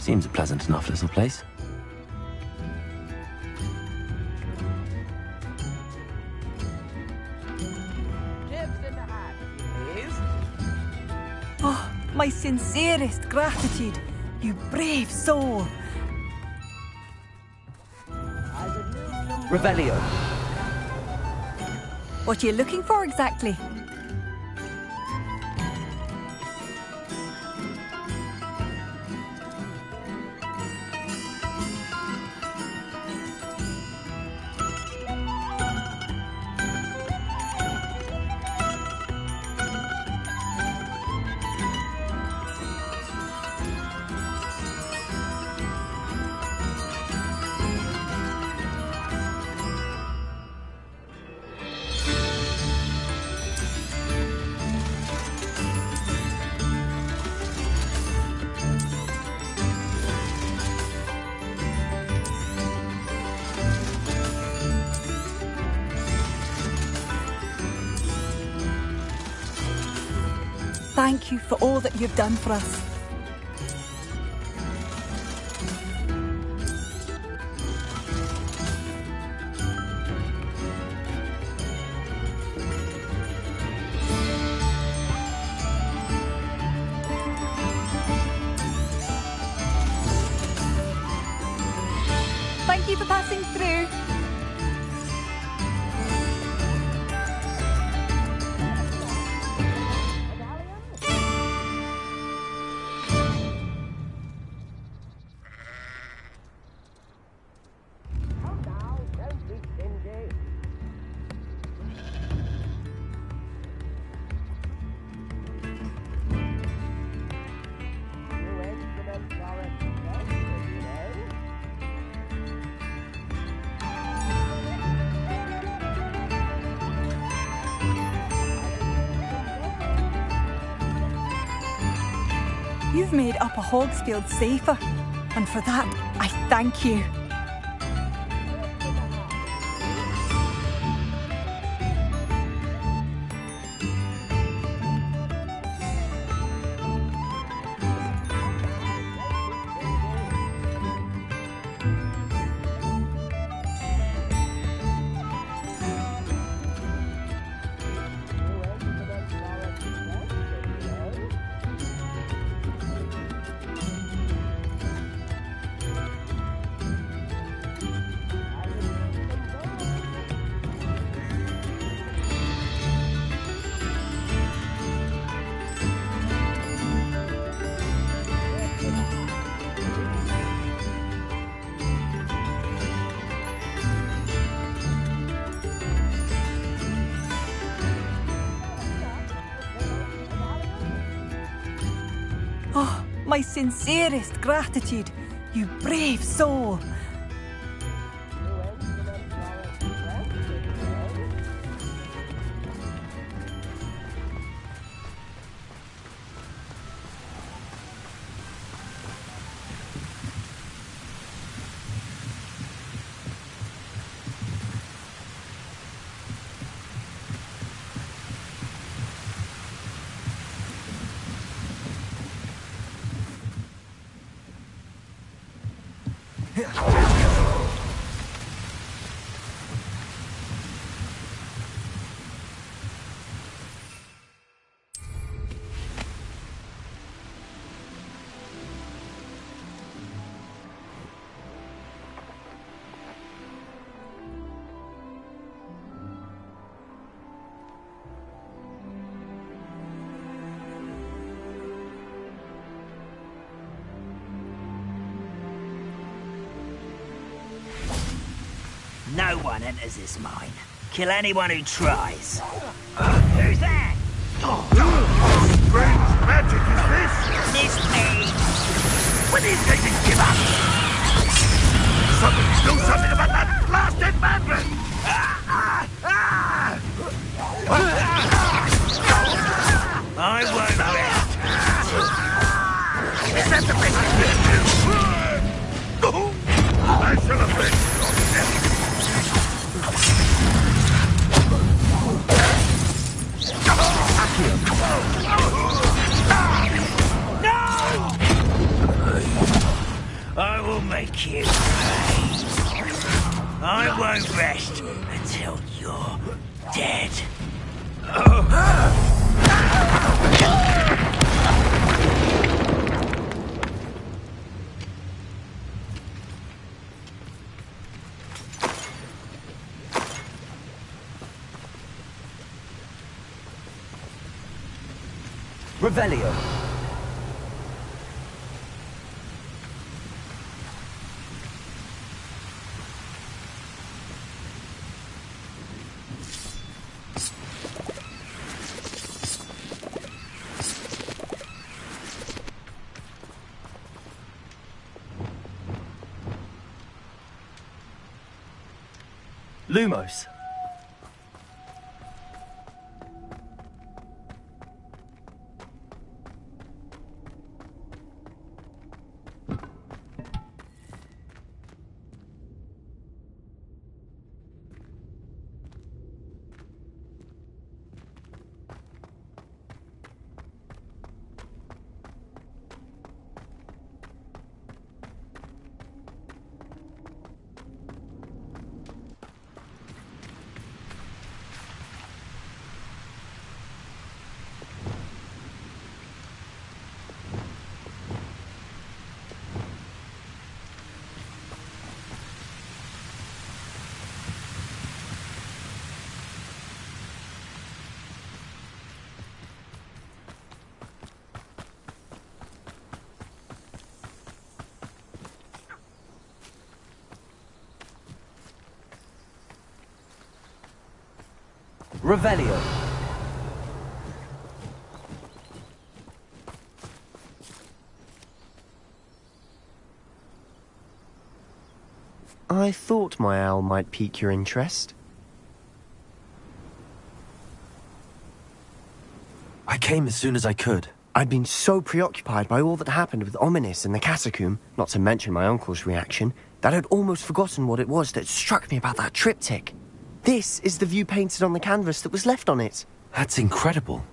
Seems a pleasant enough little place. Oh, my sincerest gratitude, you brave soul. Revelio. What are you looking for exactly? Thank you for all that you've done for us. Thank you for passing through. You've made Upper Hogsfield safer, and for that, I thank you. Oh, my sincerest gratitude, you brave soul. No one enters this mine. Kill anyone who tries. Who's that? Strange magic is this? It's me! When these things give up! Somebody do something about that blasted madman! I won't rest. Is that the best you can do? I shall avenge your death! Accio you praise. I won't rest until you're dead. Revelio. Lumos. Revelio. I thought my owl might pique your interest. I came as soon as I could. I'd been so preoccupied by all that happened with Ominis and the catacomb, not to mention my uncle's reaction, that I'd almost forgotten what it was that struck me about that triptych. This is the view painted on the canvas that was left on it. That's incredible.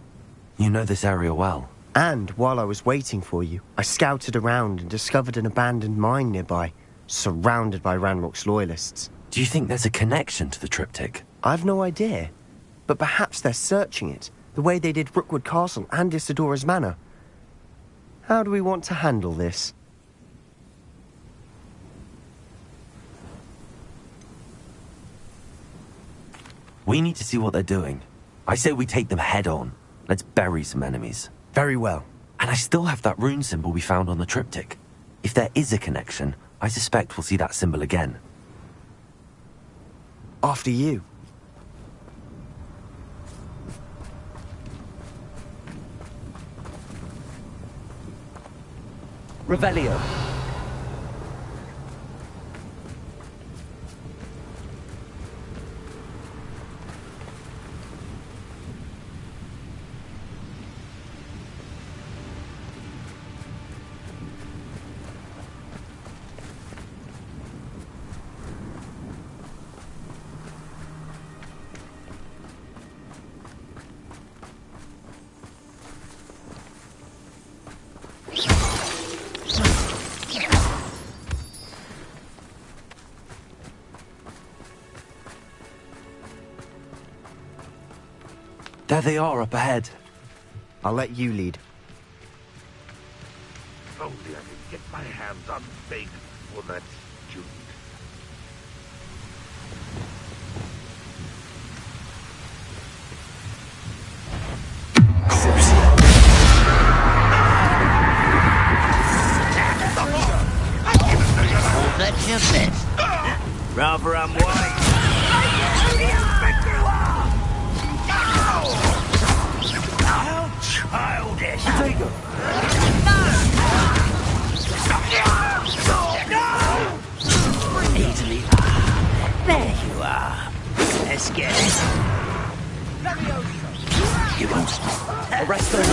You know this area well. And while I was waiting for you, I scouted around and discovered an abandoned mine nearby, surrounded by Ranrock's loyalists. Do you think there's a connection to the triptych? I've no idea, but perhaps they're searching it, the way they did Rookwood Castle and Isidora's Manor. How do we want to handle this? We need to see what they're doing. I say we take them head on. Let's bury some enemies. Very well. And I still have that rune symbol we found on the triptych. If there is a connection, I suspect we'll see that symbol again. After you. Revelio. There they are up ahead. I'll let you lead. Only I could get my hands on bait for that student. That's just it. Rather unwise. How childish. Easily. There you are. Let's get it. You won't. Arrest them.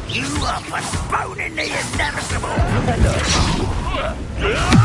You are postponing the inevitable. No!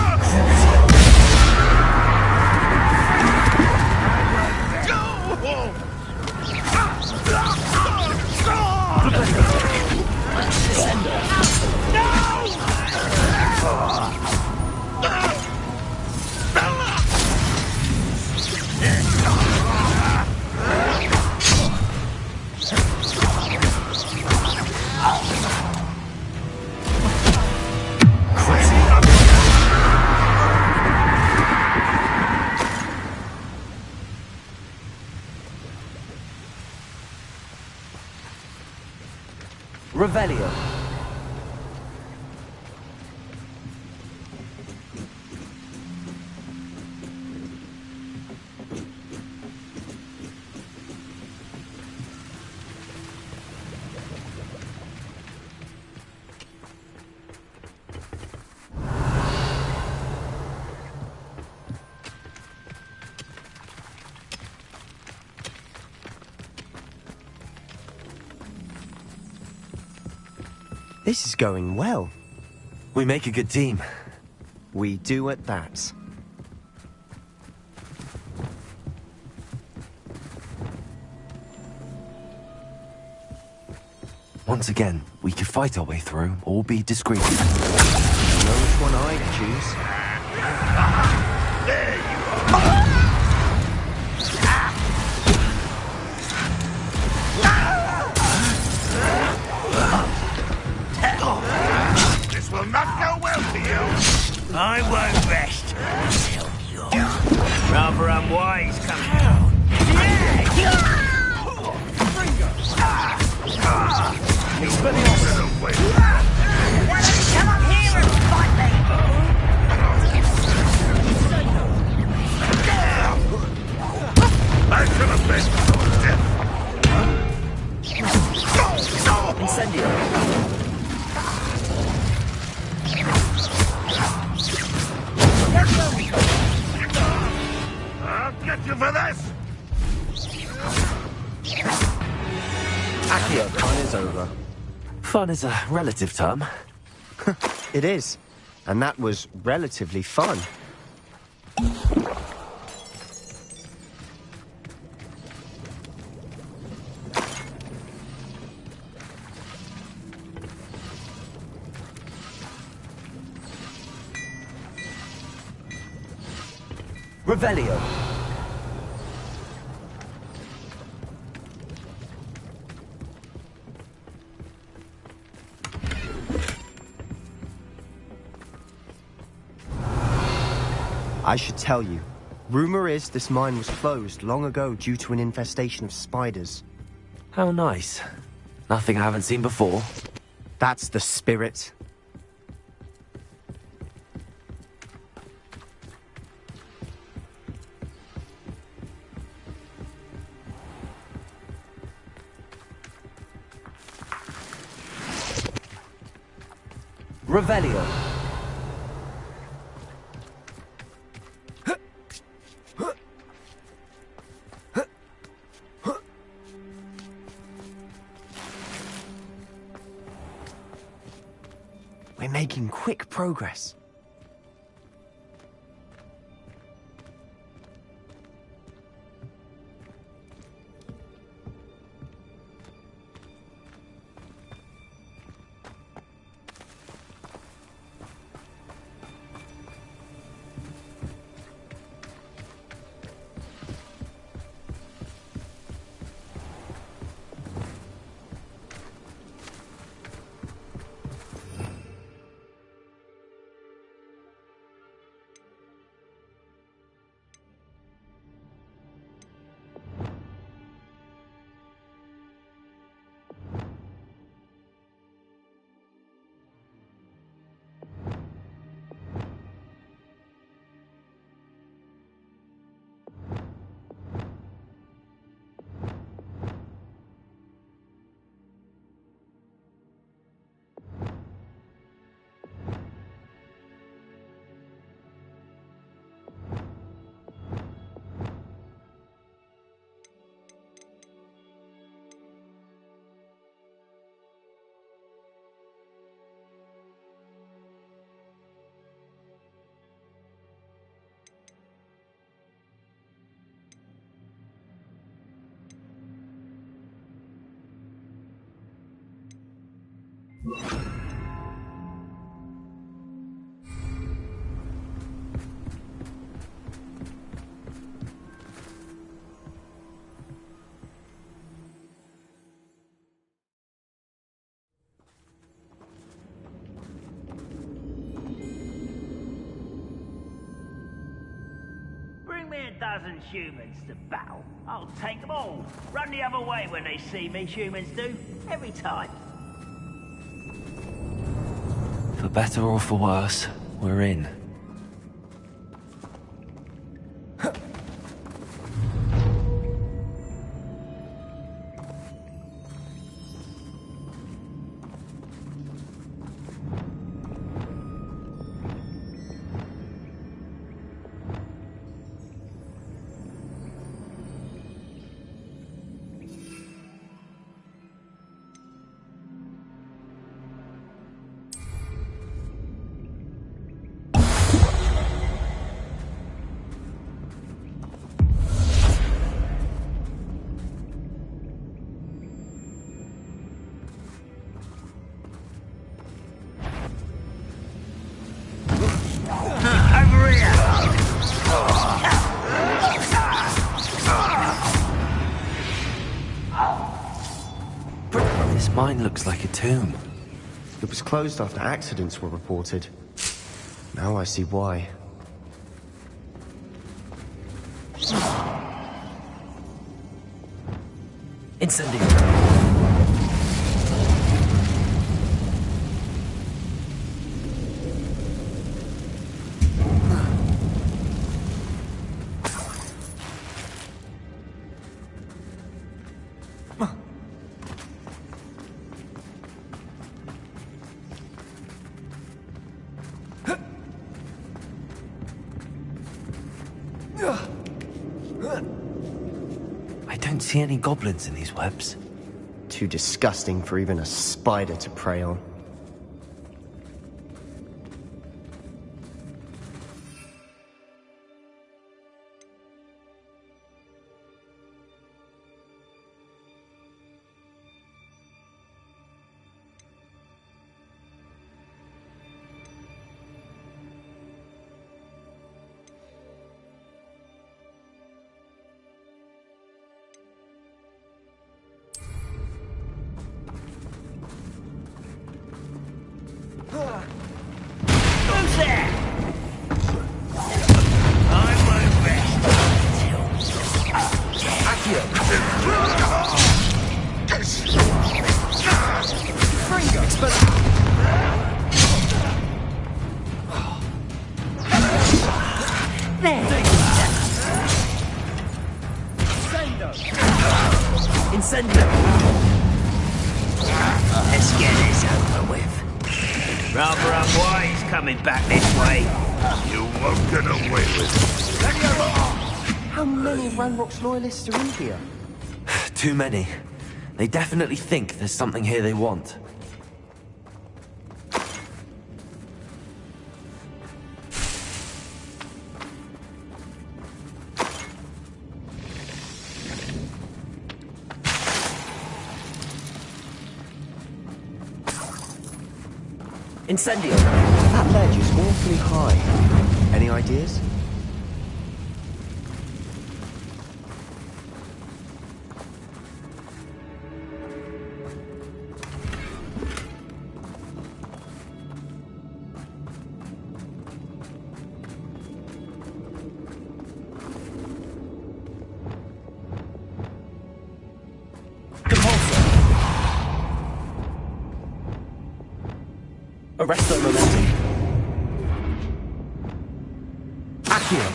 Revelio. This is going well. We make a good team. We do at that. Once again, we could fight our way through or be discreet. You know which one I'd choose? There you are! This will not go well for you. I won't rest until you're rather unwise come down. He's spinning off in a way. Why don't you come up here and fight me? I should have been so deaf. Incendio. I'll get you for this. Accio, fun is over. Fun is a relative term. It is. And that was relatively fun. Revelio. I should tell you. Rumor is this mine was closed long ago due to an infestation of spiders. How nice. Nothing I haven't seen before. That's the spirit. Revelio. We're making quick progress. Bring me a dozen humans to battle. I'll take them all. Run the other way when they see me, humans do. Every time. For better or for worse, we're in. This mine looks like a tomb. It was closed after accidents were reported. Now I see why. Incendio. I don't see any goblins in these webs. Too disgusting for even a spider to prey on. Who's there? I won't Incendio! Let's get this over with. Rather unwise coming back this way. You won't get away with it. How many Ranrock's loyalists are in here? Too many. They definitely think there's something here they want. Incendio! That ledge is awfully high. Any ideas? Arresto Momenti. Accio.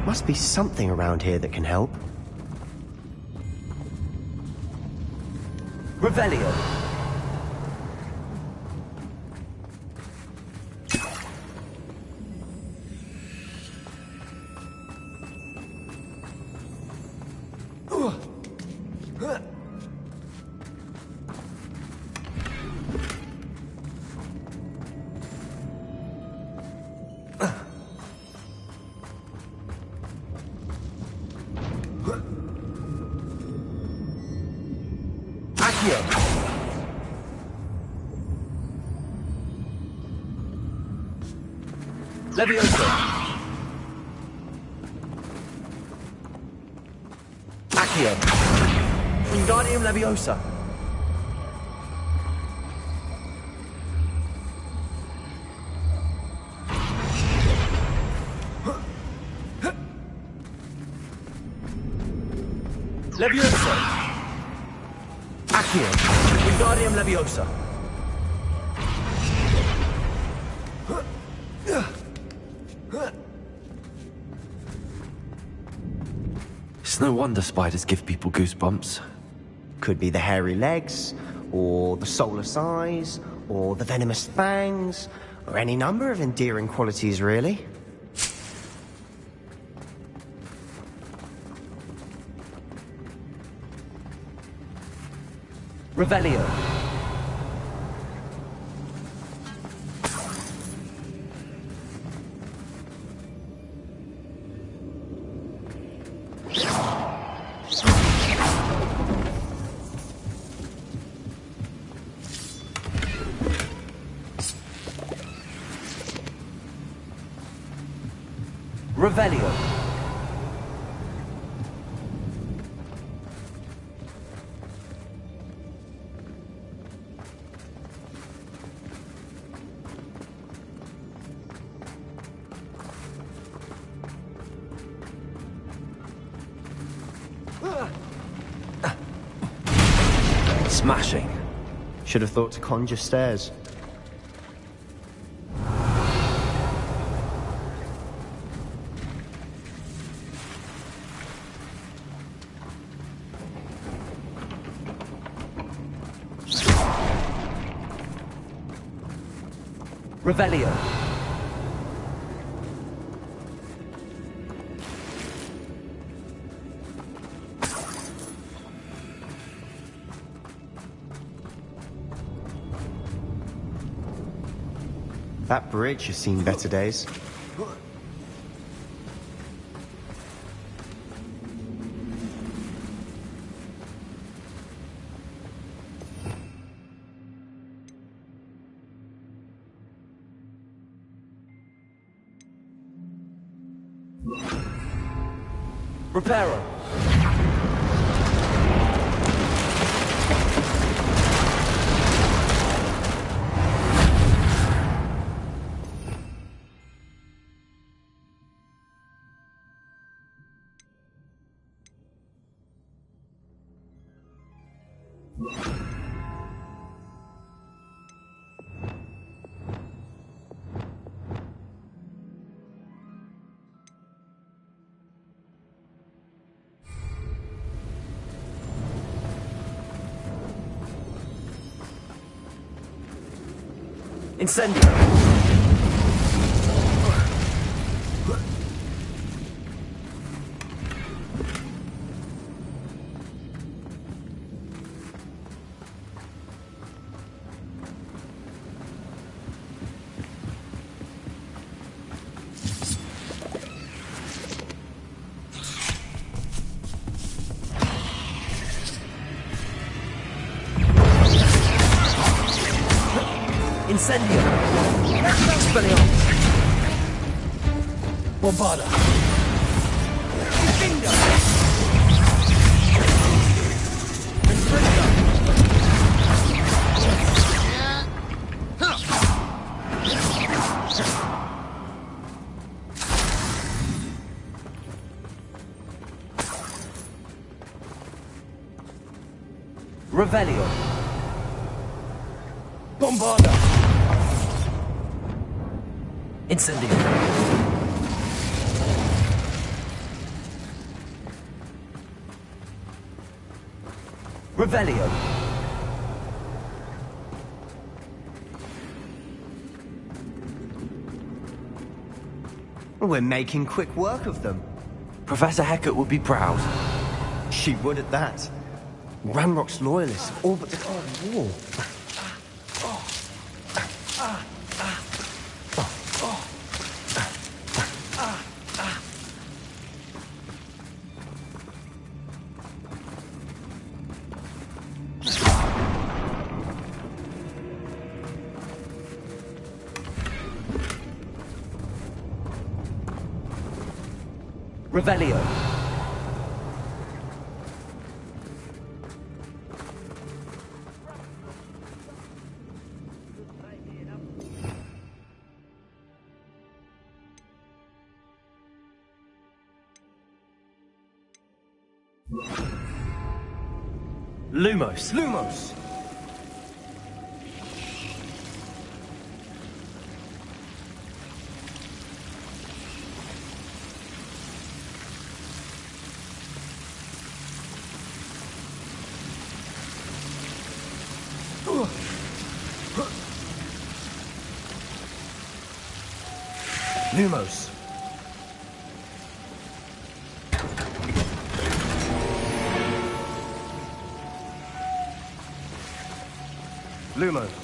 Must be something around here that can help. Revelio. Levioso. Accio. Wingardium Leviosa. Leviosa! Accio! Wingardium Leviosa! It's no wonder spiders give people goosebumps. Could be the hairy legs, or the soulless eyes, or the venomous fangs, or any number of endearing qualities, really. Revelio. Revelio. Smashing. Should have thought to conjure stairs. Revelio. That bridge has seen better days. Reparo. Incendio. Incendio. Expelliarmus. Bombarda. Incendio. Revelio. Bombarda. Incendio. Revelio. We're making quick work of them. Professor Hecat would be proud. She would at that. Ranrock's loyalists all but declared war. Revelio. Lumos. Lumos. Lumos. Lumos.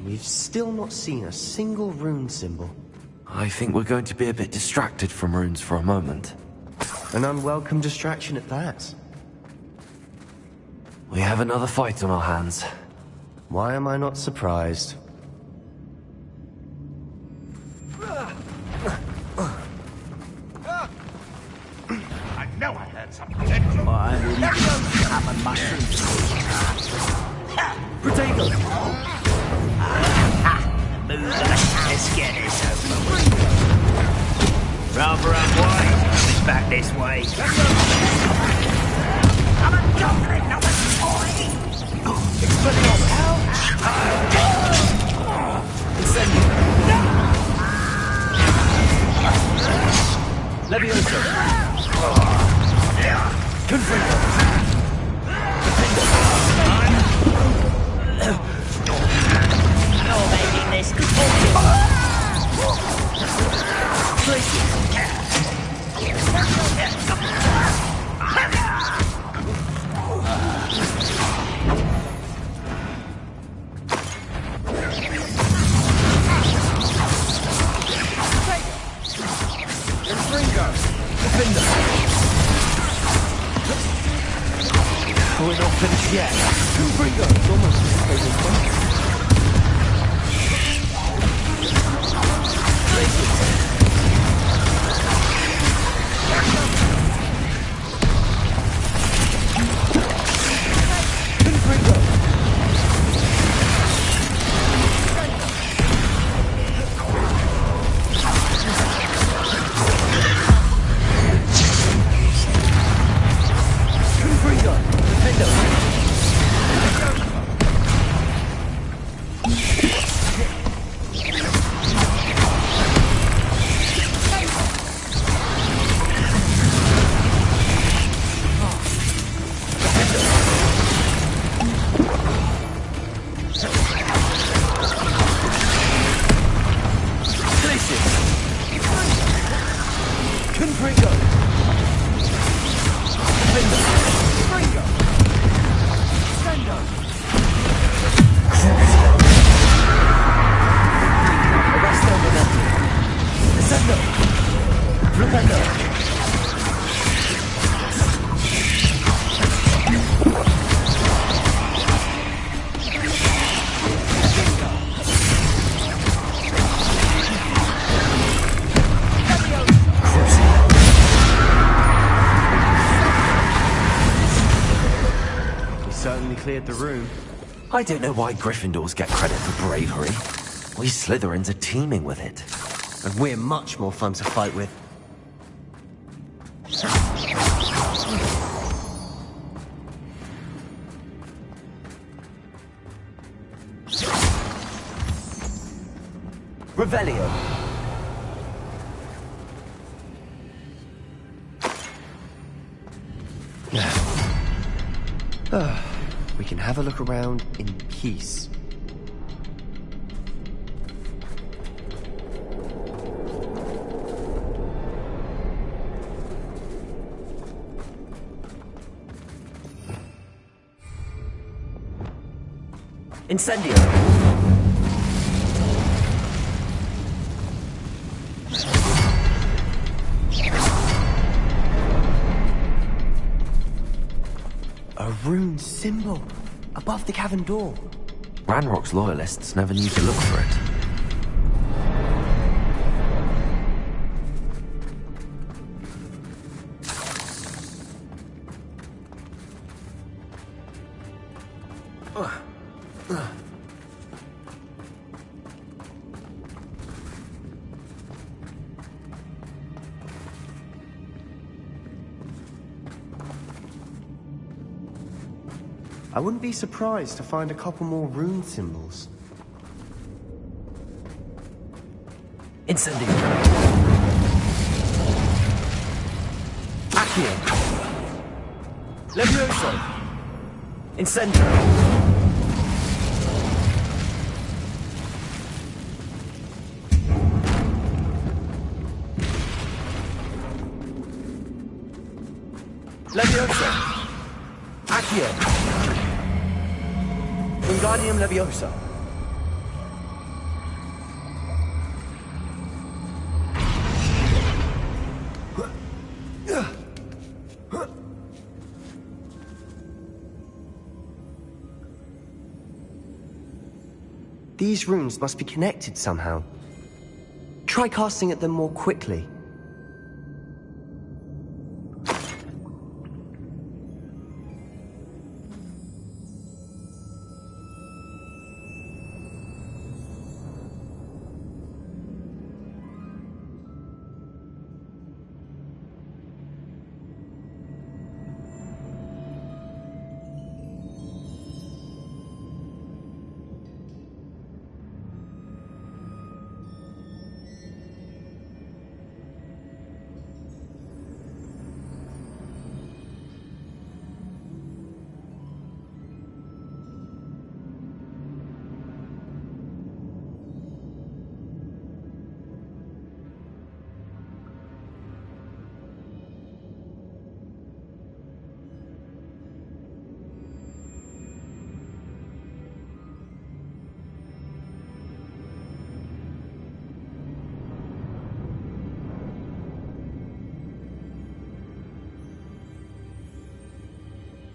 We've still not seen a single rune symbol. I think we're going to be a bit distracted from runes for a moment. An unwelcome distraction at that. We have another fight on our hands. Why am I not surprised? I know I heard something. I'm a mushroom. Potato. Let's get this over with. Rather unwise coming back this way. I'm a goblin, not a toy! Levioso. Confringo. You're making this We're not finished yet. Confringo. It's almost Cleared the room. I don't know why Gryffindors get credit for bravery. We Slytherins are teeming with it. And we're much more fun to fight with. Revelio. can have a look around in peace. Incendio! A rune symbol above the cavern door. Ranrock's loyalists never knew to look for it. I wouldn't be surprised to find a couple more rune symbols. Incendio! Accio! Levioso! Incendio! Levioso! Accio! Wingardium Leviosa! These runes must be connected somehow. Try casting at them more quickly.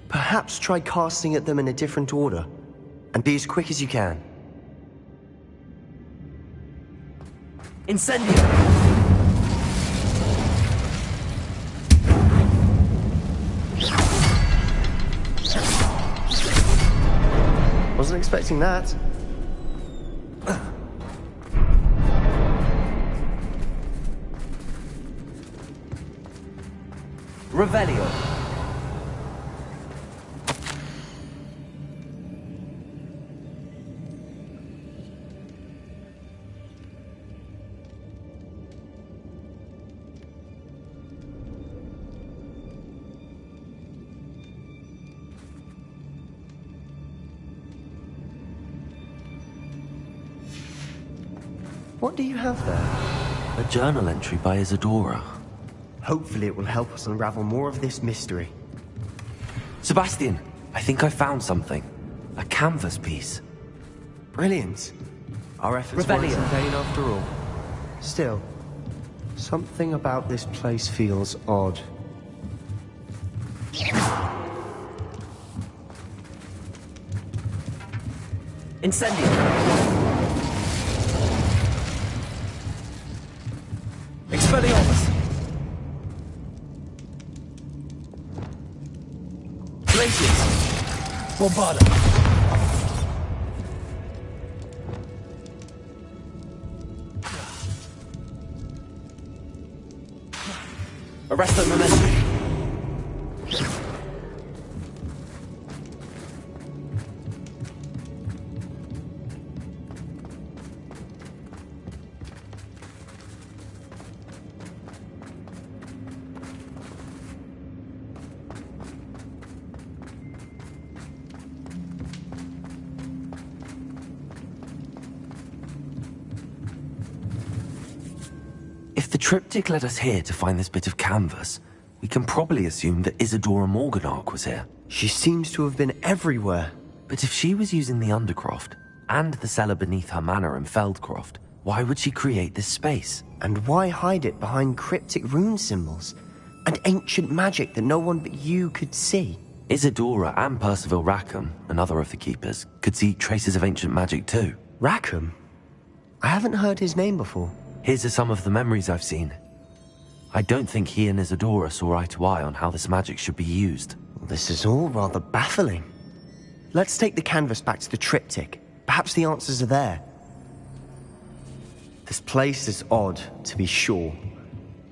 Perhaps try casting at them in a different order, and be as quick as you can. Incendio! Wasn't expecting that. Revelio! What do you have there? A journal entry by Isadora. Hopefully it will help us unravel more of this mystery. Sebastian, I think I found something. A canvas piece. Brilliant. Our efforts weren't in vain after all. Still, something about this place feels odd. Incendio! Expelliarmus! Glacius! Bombarda! Arresto Momentum! If the triptych led us here to find this bit of canvas, we can probably assume that Isadora Morganark was here. She seems to have been everywhere. But if she was using the Undercroft, and the cellar beneath her manor in Feldcroft, why would she create this space? And why hide it behind cryptic rune symbols? And ancient magic that no one but you could see? Isadora and Percival Rackham, another of the Keepers, could see traces of ancient magic too. Rackham? I haven't heard his name before. Here's are some of the memories I've seen. I don't think he and Isadora saw eye to eye on how this magic should be used. This is all rather baffling. Let's take the canvas back to the triptych. Perhaps the answers are there. This place is odd, to be sure,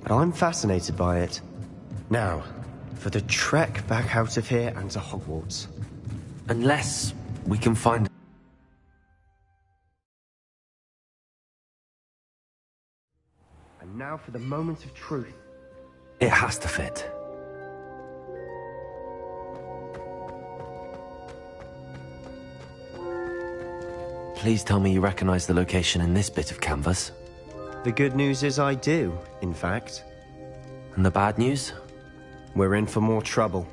but I'm fascinated by it. Now, for the trek back out of here and to Hogwarts. Unless we can find... And now for the moment of truth. It has to fit. Please tell me you recognize the location in this bit of canvas. The good news is I do, in fact. And the bad news? We're in for more trouble.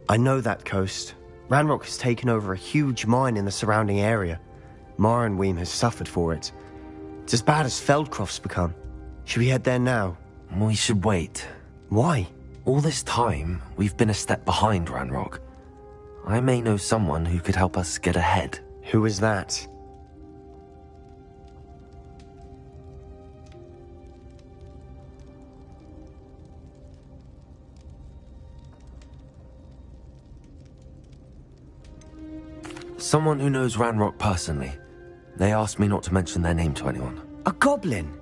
I know that coast. Ranrock has taken over a huge mine in the surrounding area. Marrenweem has suffered for it. It's as bad as Feldcroft's become. Should we head there now? We should wait. Why? All this time, we've been a step behind Ranrock. I may know someone who could help us get ahead. Who is that? Someone who knows Ranrock personally. They asked me not to mention their name to anyone. A goblin?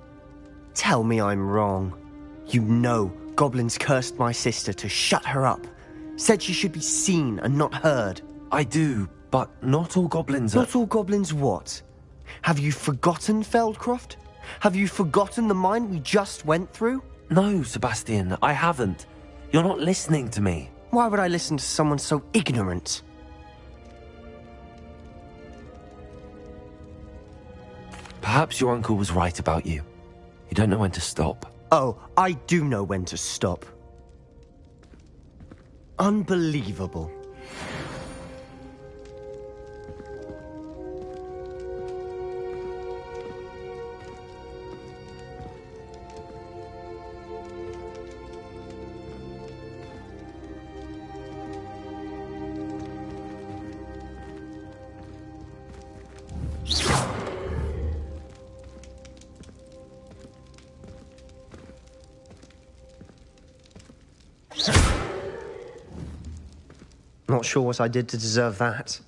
Tell me I'm wrong. You know goblins cursed my sister to shut her up. Said she should be seen and not heard. I do, but not all goblins are... Not all goblins what? Have you forgotten Feldcroft? Have you forgotten the mine we just went through? No, Sebastian, I haven't. You're not listening to me. Why would I listen to someone so ignorant? Perhaps your uncle was right about you. You don't know when to stop. Oh, I do know when to stop. Unbelievable. Not sure what I did to deserve that.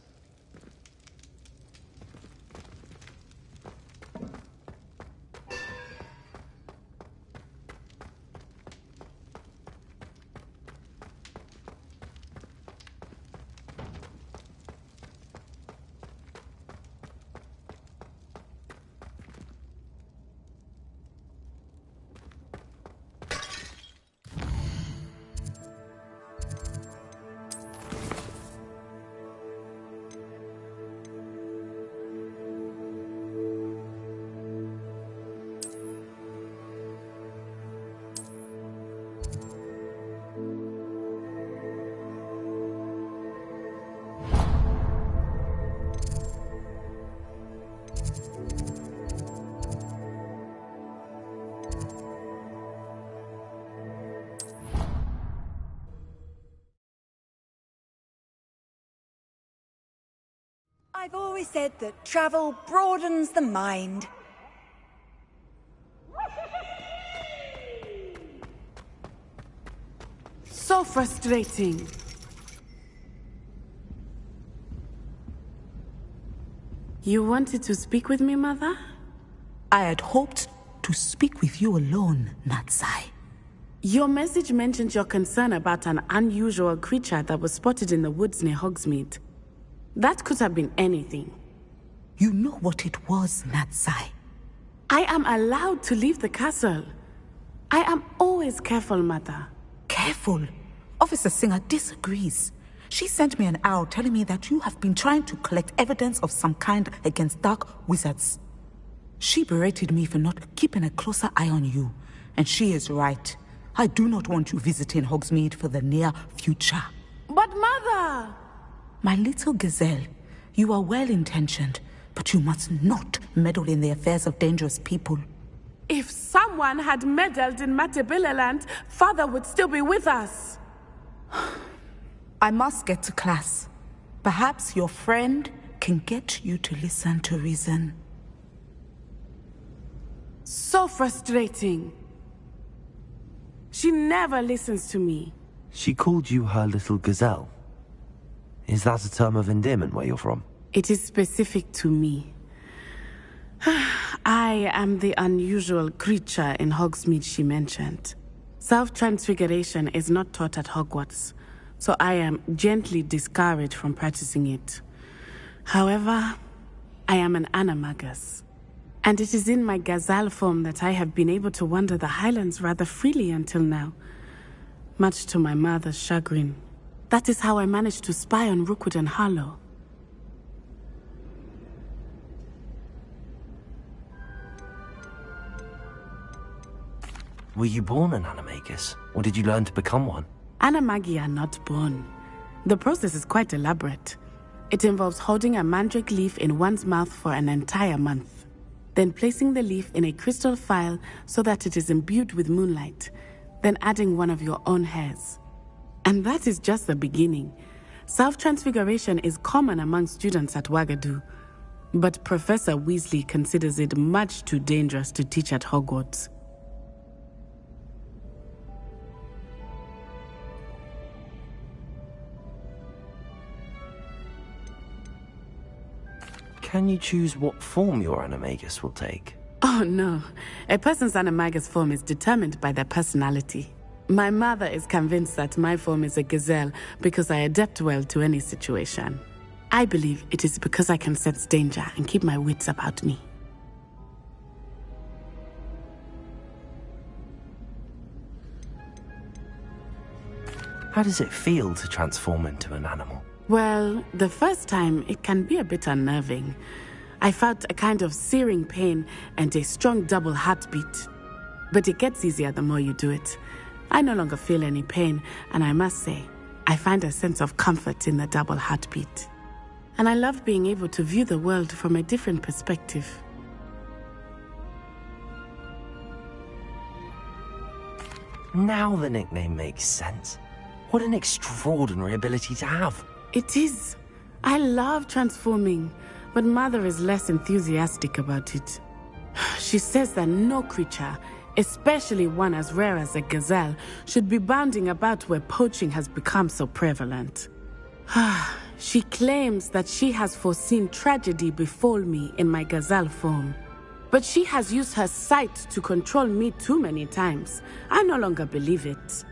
I've always said that travel broadens the mind. So frustrating. You wanted to speak with me, Mother? I had hoped to speak with you alone, Natsai. Your message mentioned your concern about an unusual creature that was spotted in the woods near Hogsmeade. That could have been anything. You know what it was, Natsai. I am allowed to leave the castle. I am always careful, Mother. Careful. Officer Singer disagrees. She sent me an owl telling me that you have been trying to collect evidence of some kind against dark wizards. She berated me for not keeping a closer eye on you, and she is right. I do not want you visiting Hogsmeade for the near future. But Mother! My little gazelle, you are well-intentioned, but you must not meddle in the affairs of dangerous people. If someone had meddled in Matabeleland, Father would still be with us. I must get to class. Perhaps your friend can get you to listen to reason. So frustrating. She never listens to me. She called you her little gazelle. Is that a term of endearment where you're from? It is specific to me. I am the unusual creature in Hogsmeade she mentioned. Self-transfiguration is not taught at Hogwarts, so I am gently discouraged from practicing it. However, I am an animagus, and it is in my gazelle form that I have been able to wander the Highlands rather freely until now, much to my mother's chagrin. That is how I managed to spy on Rookwood and Harlow. Were you born an animagus, or did you learn to become one? Animagi are not born. The process is quite elaborate. It involves holding a mandrake leaf in one's mouth for an entire month, then placing the leaf in a crystal phial so that it is imbued with moonlight, then adding one of your own hairs. And that is just the beginning. Self-transfiguration is common among students at Wagadu, but Professor Weasley considers it much too dangerous to teach at Hogwarts. Can you choose what form your animagus will take? Oh no, a person's animagus form is determined by their personality. My mother is convinced that my form is a gazelle because I adapt well to any situation. I believe it is because I can sense danger and keep my wits about me. How does it feel to transform into an animal? Well, the first time it can be a bit unnerving. I felt a kind of searing pain and a strong double heartbeat. But it gets easier the more you do it. I no longer feel any pain, and I must say, I find a sense of comfort in the double heartbeat. And I love being able to view the world from a different perspective. Now the nickname makes sense. What an extraordinary ability to have. It is. I love transforming, but Mother is less enthusiastic about it. She says that no creature, especially one as rare as a gazelle, should be bounding about where poaching has become so prevalent. She claims that she has foreseen tragedy befall me in my gazelle form. But she has used her sight to control me too many times. I no longer believe it.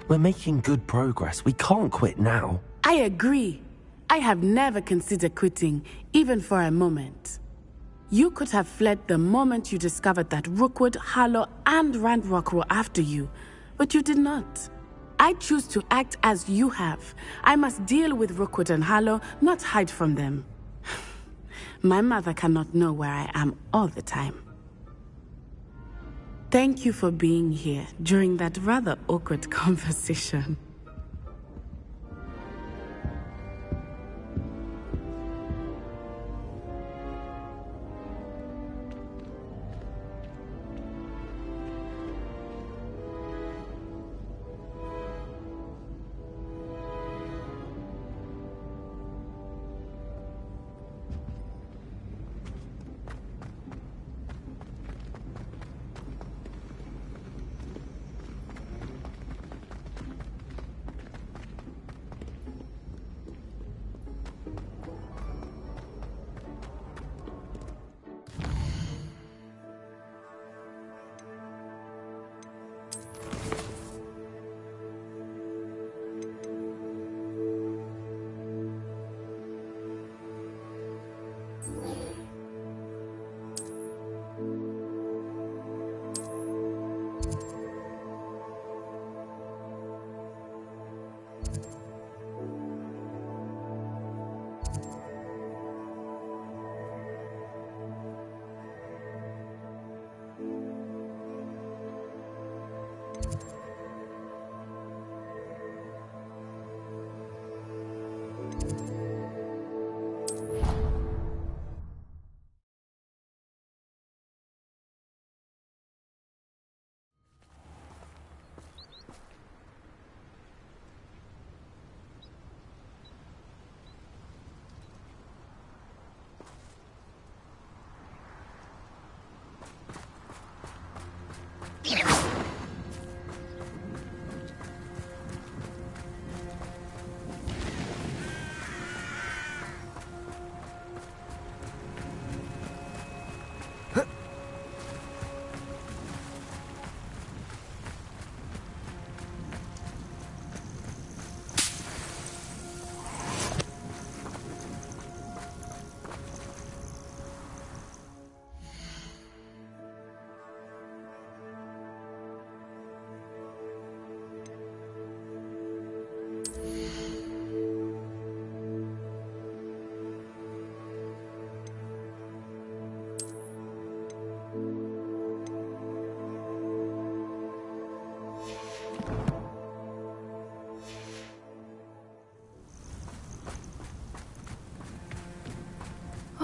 We're making good progress. We can't quit now. I agree. I have never considered quitting, even for a moment. You could have fled the moment you discovered that Rookwood, Harlow, and Randrock were after you, but you did not. I choose to act as you have. I must deal with Rookwood and Harlow, not hide from them. My mother cannot know where I am all the time. Thank you for being here during that rather awkward conversation.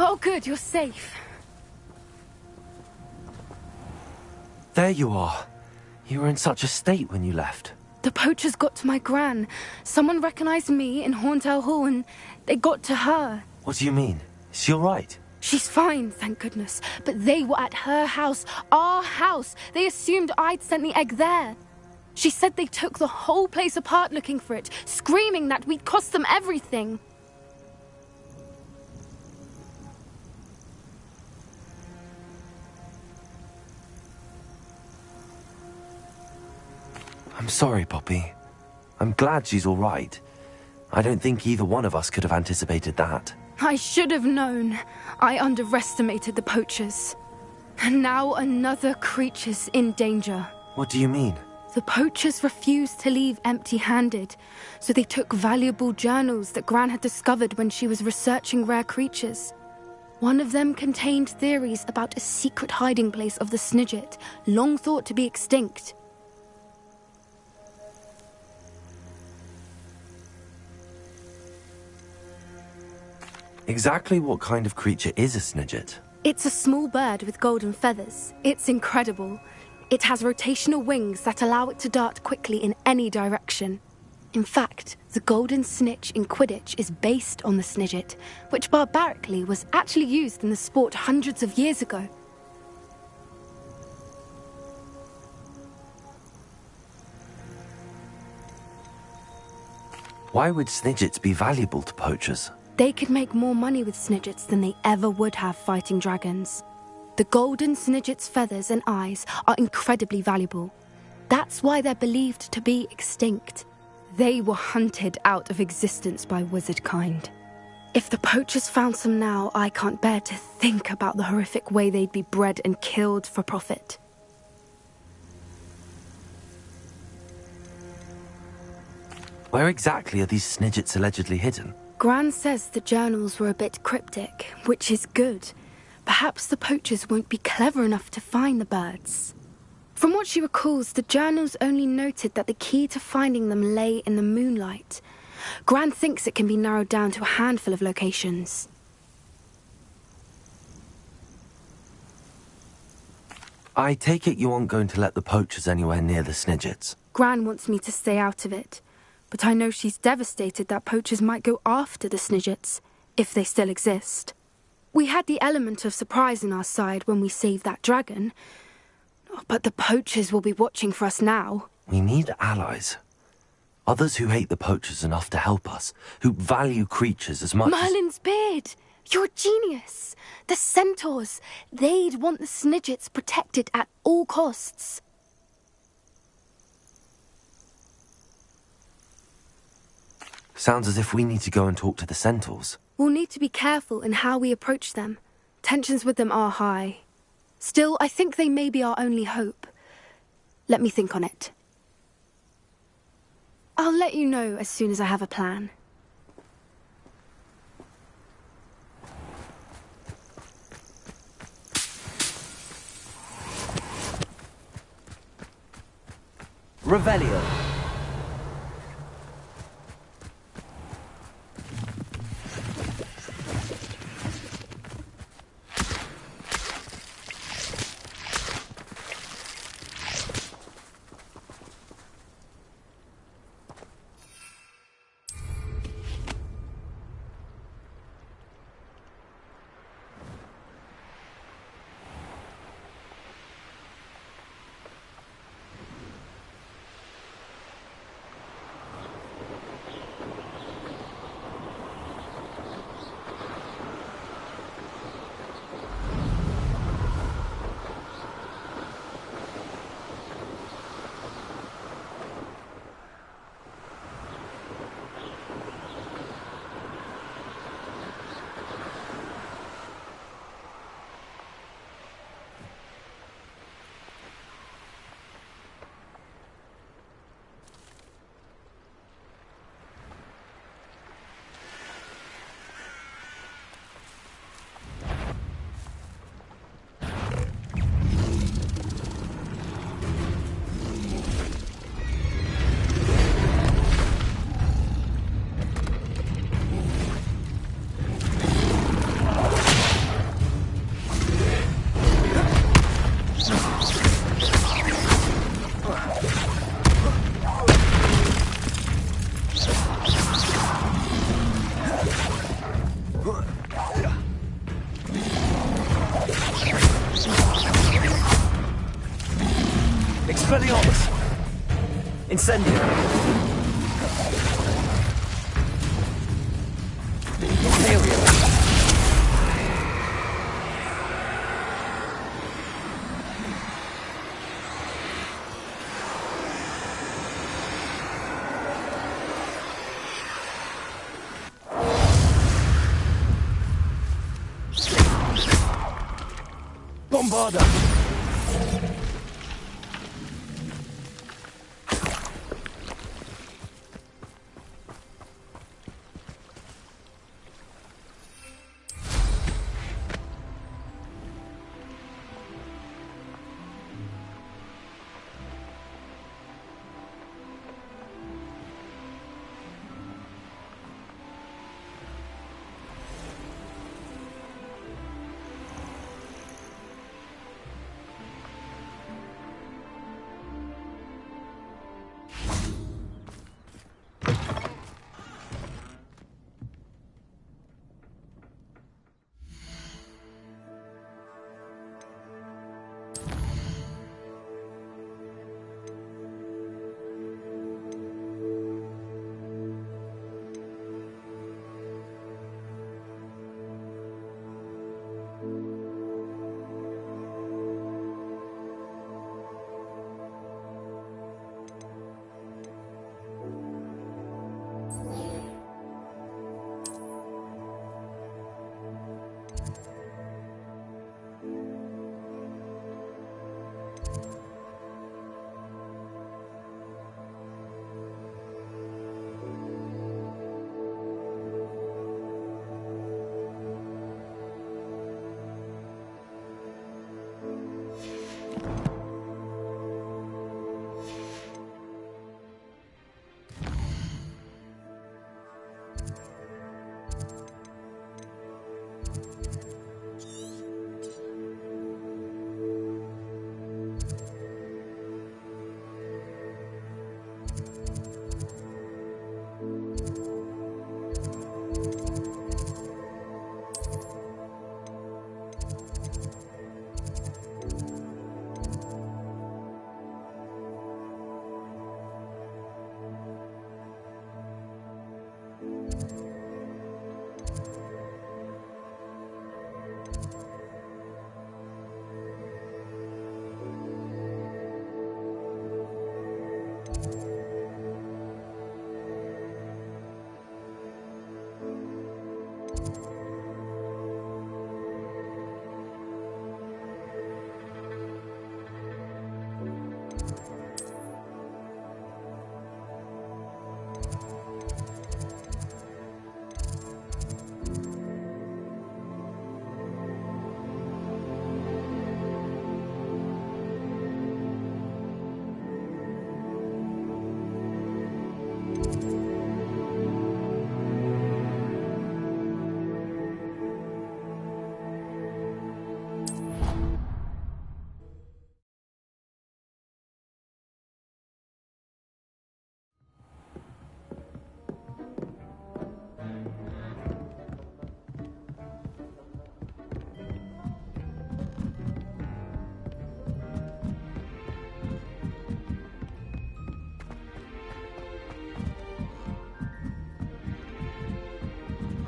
Oh, good, you're safe. There you are. You were in such a state when you left. The poachers got to my gran. Someone recognized me in Horntail Hall and they got to her. What do you mean? Is she all right? She's fine, thank goodness. But they were at her house, our house. They assumed I'd sent the egg there. She said they took the whole place apart looking for it, screaming that we'd cost them everything. I'm sorry, Poppy. I'm glad she's all right. I don't think either one of us could have anticipated that. I should have known. I underestimated the poachers. And now another creature's in danger. What do you mean? The poachers refused to leave empty-handed, so they took valuable journals that Gran had discovered when she was researching rare creatures. One of them contained theories about a secret hiding place of the Snidget, long thought to be extinct. Exactly what kind of creature is a Snidget? It's a small bird with golden feathers. It's incredible. It has rotational wings that allow it to dart quickly in any direction. In fact, the golden snitch in Quidditch is based on the Snidget, which barbarically was actually used in the sport hundreds of years ago. Why would Snidgets be valuable to poachers? They could make more money with Snidgets than they ever would have fighting dragons. The golden Snidget's feathers and eyes are incredibly valuable. That's why they're believed to be extinct. They were hunted out of existence by wizard kind. If the poachers found some now, I can't bear to think about the horrific way they'd be bred and killed for profit. Where exactly are these Snidgets allegedly hidden? Gran says the journals were a bit cryptic, which is good. Perhaps the poachers won't be clever enough to find the birds. From what she recalls, the journals only noted that the key to finding them lay in the moonlight. Gran thinks it can be narrowed down to a handful of locations. I take it you aren't going to let the poachers anywhere near the Snidgets. Gran wants me to stay out of it, but I know she's devastated that poachers might go after the Snidgets, if they still exist. We had the element of surprise on our side when we saved that dragon, but the poachers will be watching for us now. We need allies. Others who hate the poachers enough to help us, who value creatures as much Merlin's beard! You're a genius! The centaurs! They'd want the Snidgets protected at all costs. Sounds as if we need to go and talk to the centaurs. We'll need to be careful in how we approach them. Tensions with them are high. Still, I think they may be our only hope. Let me think on it. I'll let you know as soon as I have a plan. Revelio. Expelliarmus! Incendio! Imperial! Bombarda!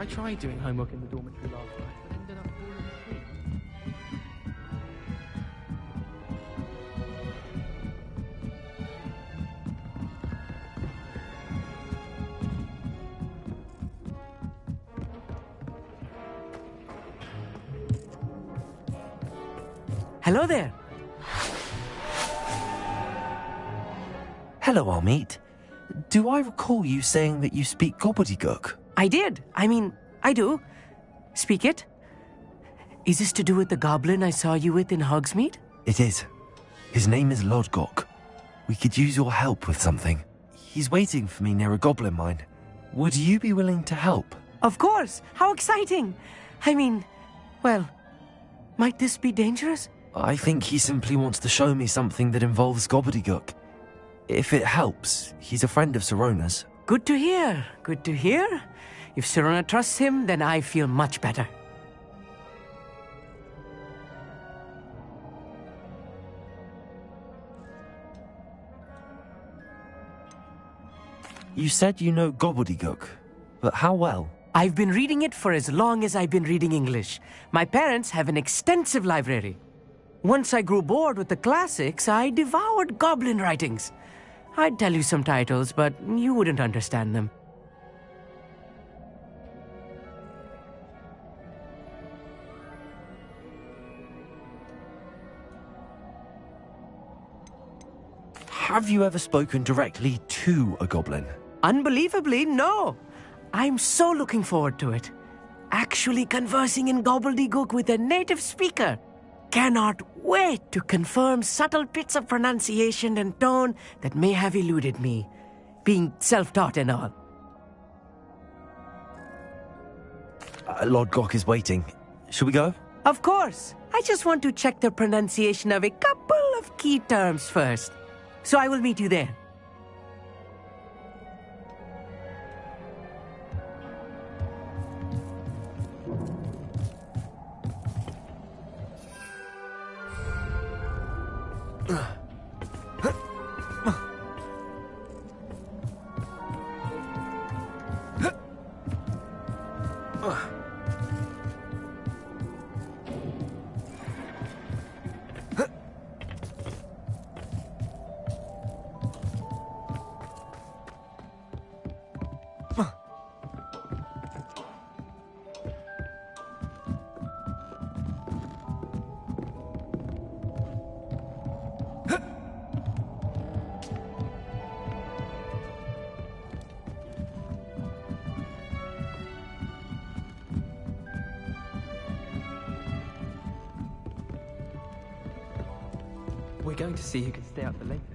I tried doing homework in the dormitory last night, but ended up falling asleep. Hello there. Hello, Amit. Do I recall you saying that you speak gobbledygook? I did. I do. Speak it. Is this to do with the goblin I saw you with in Hogsmeade? It is. His name is Lodgok. We could use your help with something. He's waiting for me near a goblin mine. Would you be willing to help? Of course. How exciting. Well, might this be dangerous? I think he simply wants to show me something that involves gobbledygook. If it helps, he's a friend of Sirona's. Good to hear. Good to hear. If Sirona trusts him, then I feel much better. You said you know gobbledygook, but how well? I've been reading it for as long as I've been reading English. My parents have an extensive library. Once I grew bored with the classics, I devoured goblin writings. I'd tell you some titles, but you wouldn't understand them. Have you ever spoken directly to a goblin? Unbelievably, no. I'm so looking forward to it. Actually conversing in gobbledygook with a native speaker. Cannot wait to confirm subtle bits of pronunciation and tone that may have eluded me, being self-taught and all. Lodgok is waiting. Shall we go? Of course. I just want to check the pronunciation of a couple of key terms first. So I will meet you there. We're going to see who can stay up the latest.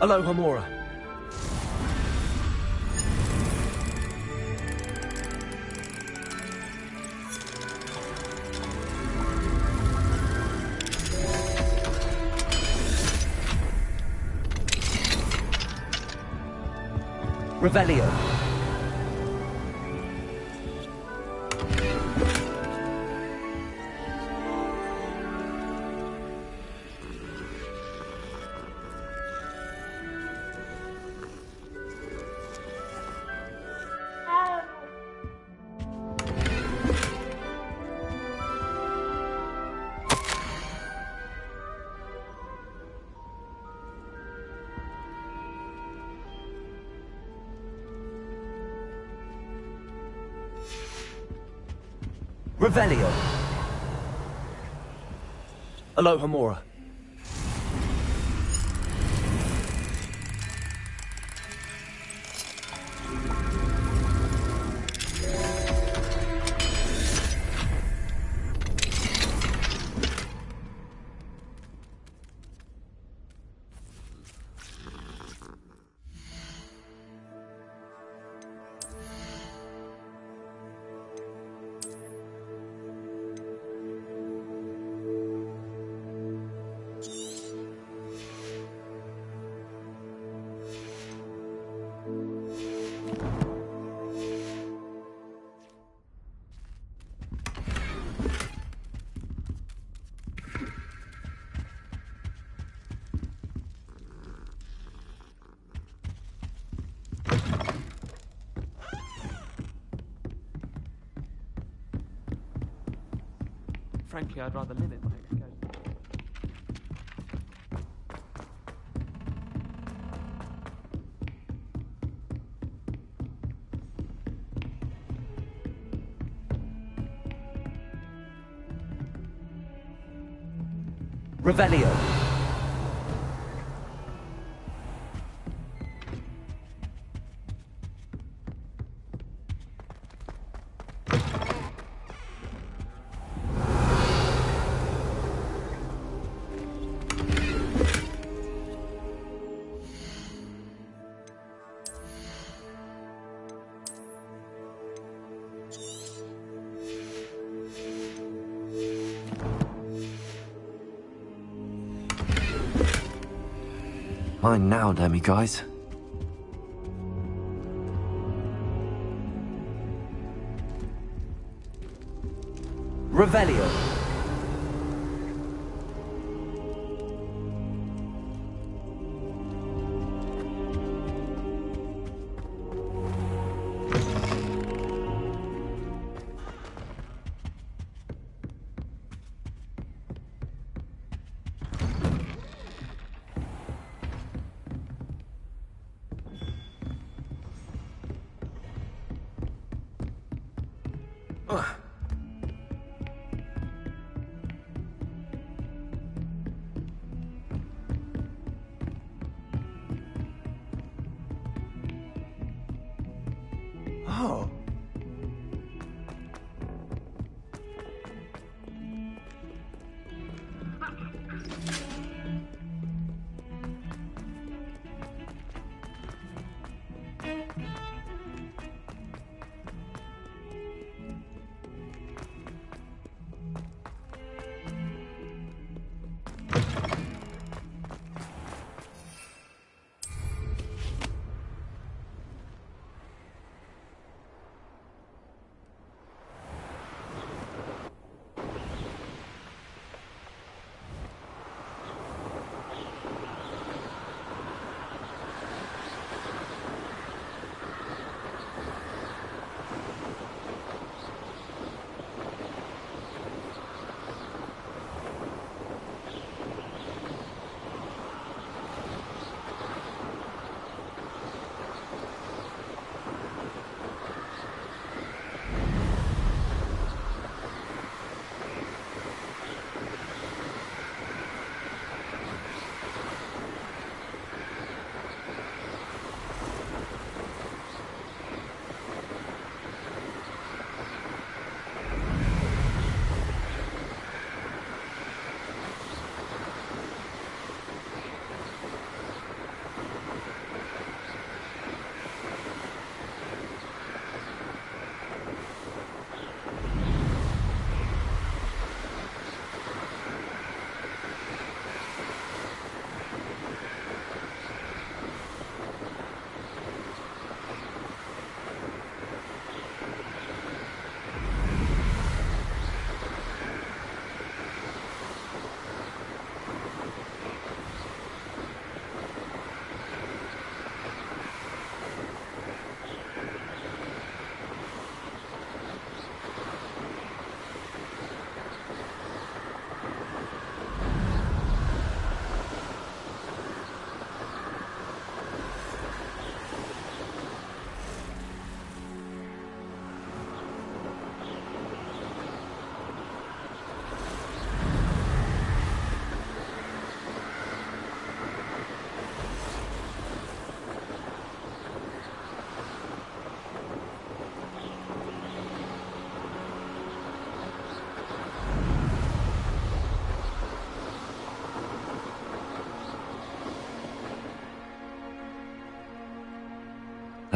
Alohomora. Revelio. Revelio. Alohomora. Frankly, I'd rather limit my excursion. Revelio. Mine now, damn you guys. Revelio.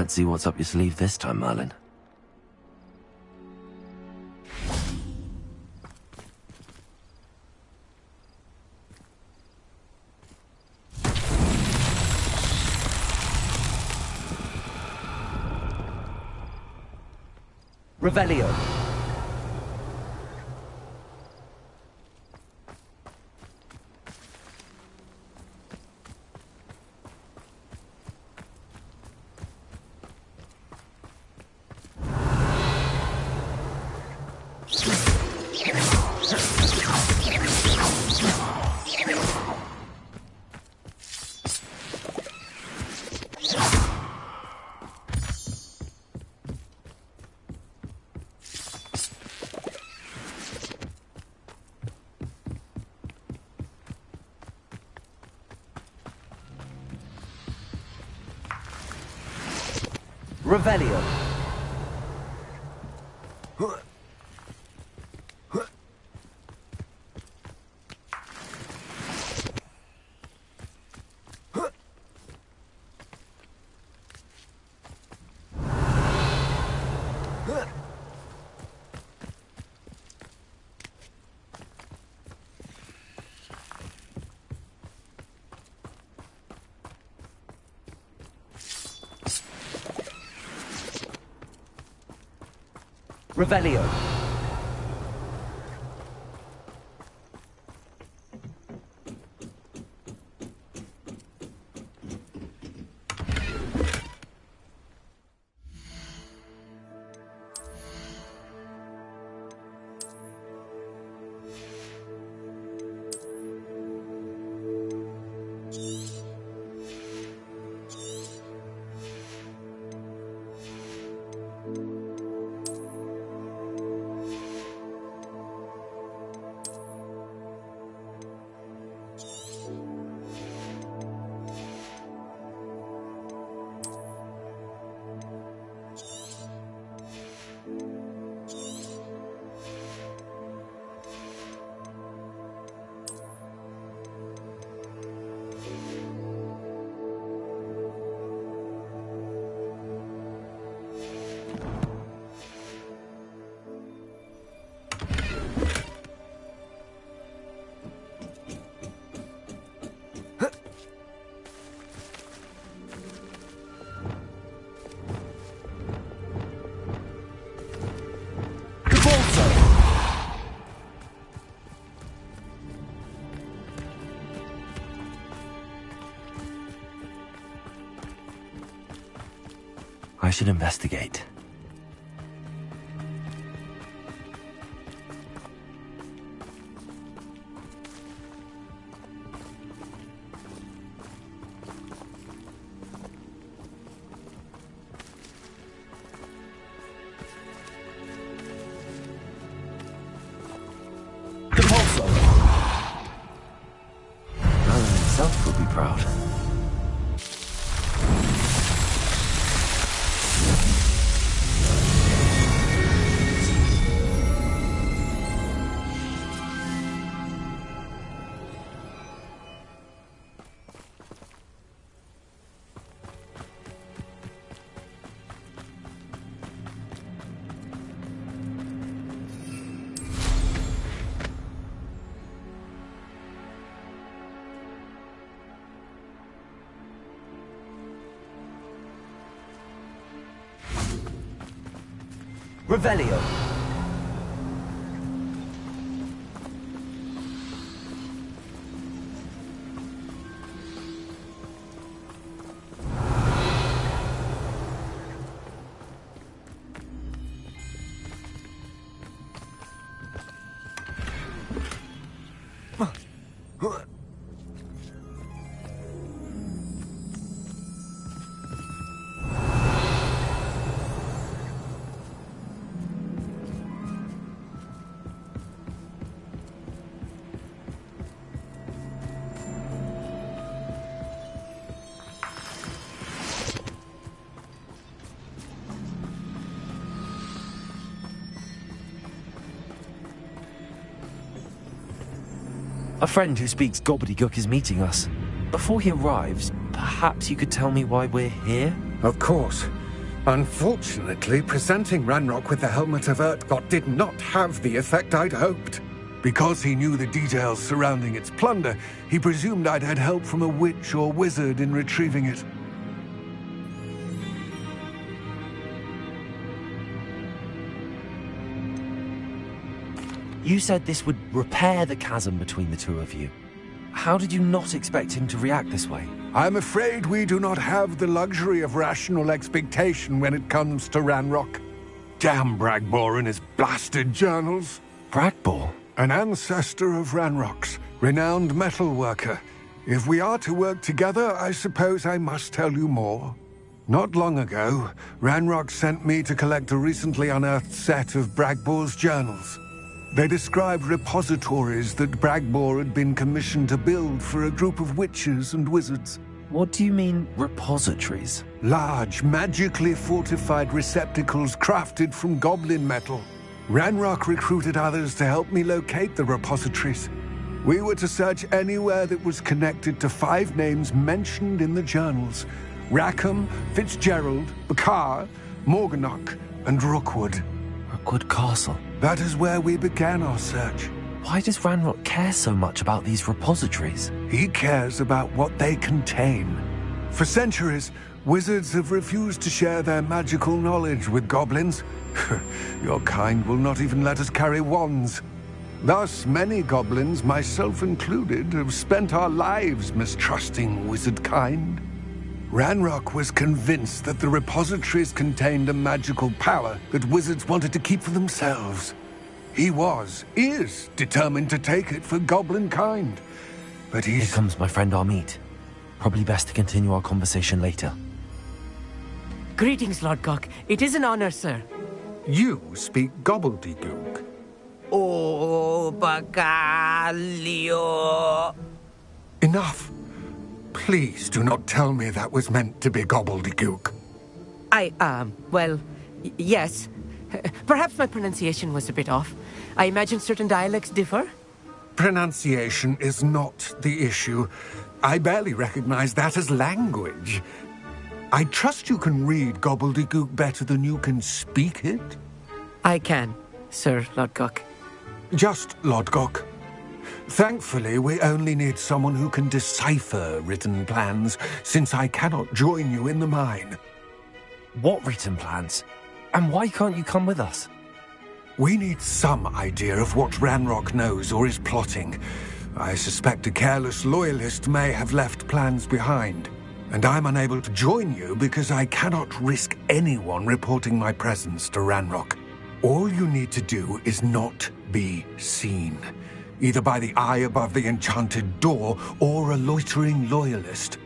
Let's see what's up your sleeve this time, Merlin. Revelio. Revelio. Revelio. I should investigate. Merlin himself will be proud. Revelio. A friend who speaks gobbledygook is meeting us. Before he arrives, perhaps you could tell me why we're here? Of course. Unfortunately, presenting Ranrock with the helmet of Urtkot did not have the effect I'd hoped. Because he knew the details surrounding its plunder, he presumed I'd had help from a witch or wizard in retrieving it. You said this would repair the chasm between the two of you. How did you not expect him to react this way? I'm afraid we do not have the luxury of rational expectation when it comes to Ranrock. Damn Bragbor and his blasted journals. Bragbor? An ancestor of Ranrock's, renowned metal worker. If we are to work together, I suppose I must tell you more. Not long ago, Ranrock sent me to collect a recently unearthed set of Bragbor's journals. They described repositories that Bragbor had been commissioned to build for a group of witches and wizards. What do you mean, repositories? Large, magically fortified receptacles crafted from goblin metal. Ranrock recruited others to help me locate the repositories. We were to search anywhere that was connected to 5 names mentioned in the journals: Rackham, Fitzgerald, Bakar, Morganach, and Rookwood. Rookwood Castle? That is where we began our search. Why does Ranrock care so much about these repositories? He cares about what they contain. For centuries, wizards have refused to share their magical knowledge with goblins. Your kind will not even let us carry wands. Thus, many goblins, myself included, have spent our lives mistrusting wizard kind. Ranrock was convinced that the repositories contained a magical power that wizards wanted to keep for themselves. He is determined to take it for goblin kind. But Here comes my friend Amit. Probably best to continue our conversation later. Greetings, Lord Gok. It is an honor, sir. You speak gobbledygook. Oh, Bagalio. Enough. Please do not tell me that was meant to be gobbledygook. Yes. Perhaps my pronunciation was a bit off. I imagine certain dialects differ. Pronunciation is not the issue. I barely recognize that as language. I trust you can read gobbledygook better than you can speak it? I can, Sir Lord Gok. Just Lord Gok. Thankfully, we only need someone who can decipher written plans, since I cannot join you in the mine. What written plans? And why can't you come with us? We need some idea of what Ranrock knows or is plotting. I suspect a careless loyalist may have left plans behind. And I'm unable to join you because I cannot risk anyone reporting my presence to Ranrock. All you need to do is not be seen, either by the eye above the enchanted door or a loitering loyalist.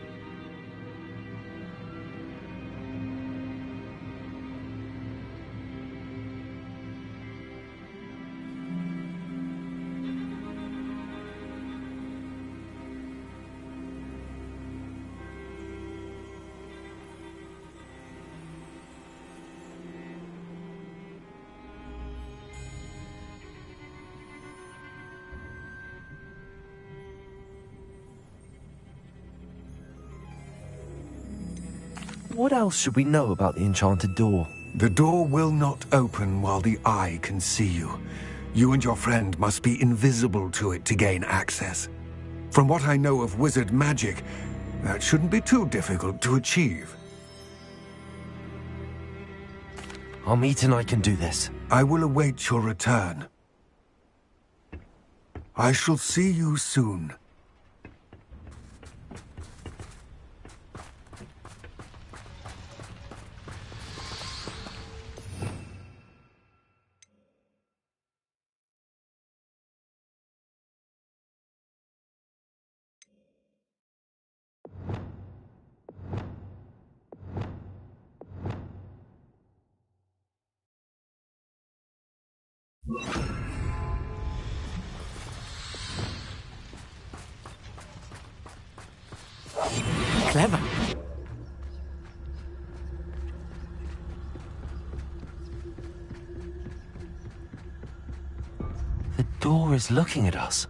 What else should we know about the enchanted door? The door will not open while the eye can see you. You and your friend must be invisible to it to gain access. From what I know of wizard magic, that shouldn't be too difficult to achieve. Amit and I can do this. I will await your return. I shall see you soon. Clever. The door is looking at us.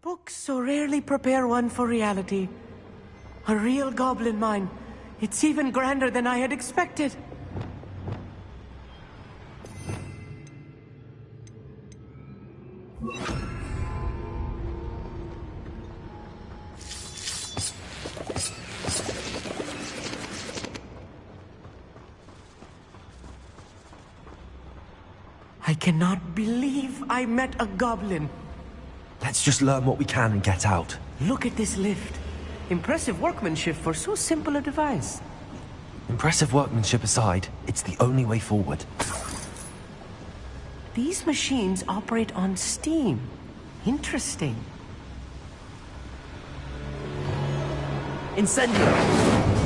Books so rarely prepare one for reality. A real goblin mine. It's even grander than I had expected. I cannot believe I met a goblin. Let's just learn what we can and get out. Look at this lift. Impressive workmanship for so simple a device. Impressive workmanship aside, it's the only way forward. These machines operate on steam. Interesting. Incendio!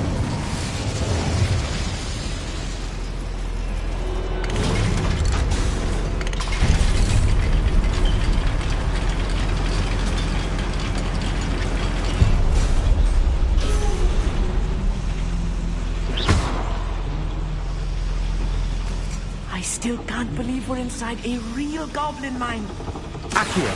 I still can't believe we're inside a real goblin mine. Accio!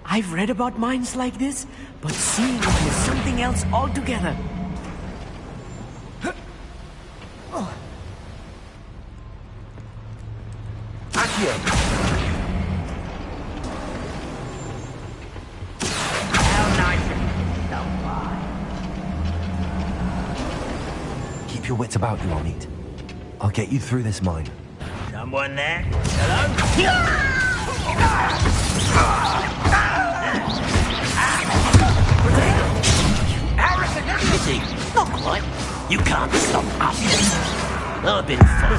I've read about mines like this, but seeing one is something else altogether. Accio! How nice of you. Don't lie. Keep your wits about you, Amit. I'll get you through this mine. Someone there? Hello? Arrogant! Not quite. You can't stop us. I've been fun.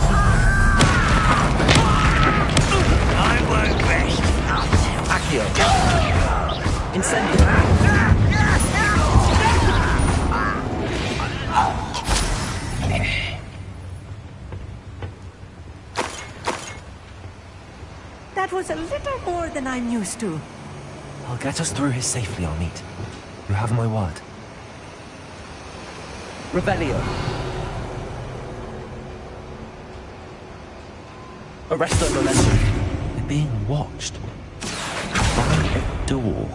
I won't rest until... Accio! Incendio! That was a little more than I'm used to. I'll get us through here safely, Amit. You have my word. Revelio. Arresto Momentum. We're being watched. By a door.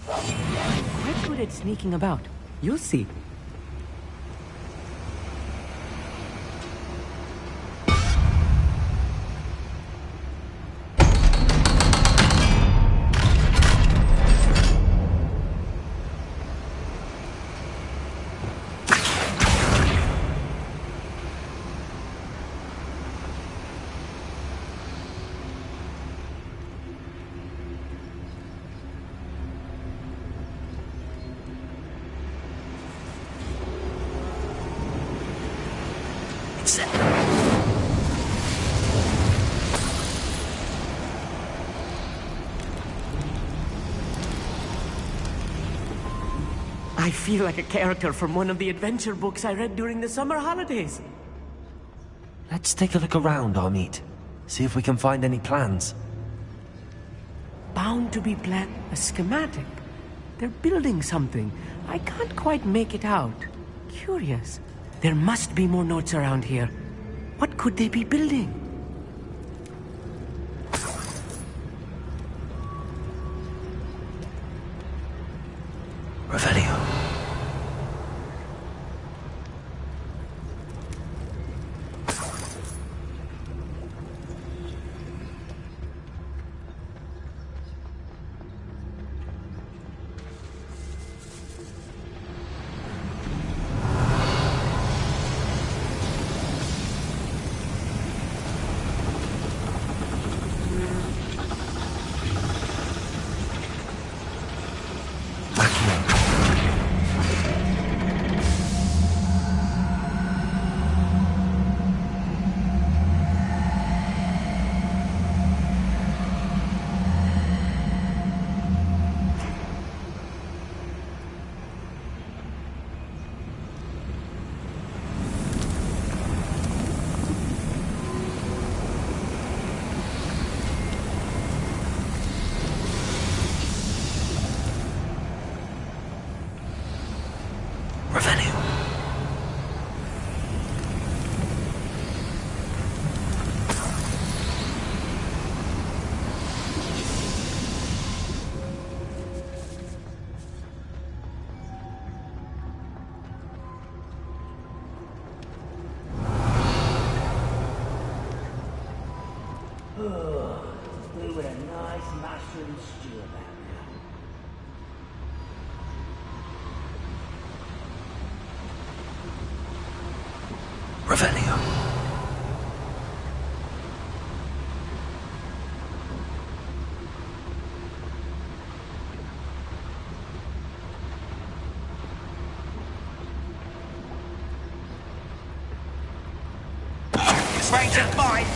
Quite good at sneaking about. You'll see. I feel like a character from one of the adventure books I read during the summer holidays. Let's take a look around, Amit. See if we can find any plans. Bound to be a schematic. They're building something. I can't quite make it out. Curious. There must be more notes around here. What could they be building? Revelio. Accio. Revelio. We with a nice mushroom stew about now. Revelio. Range of mine!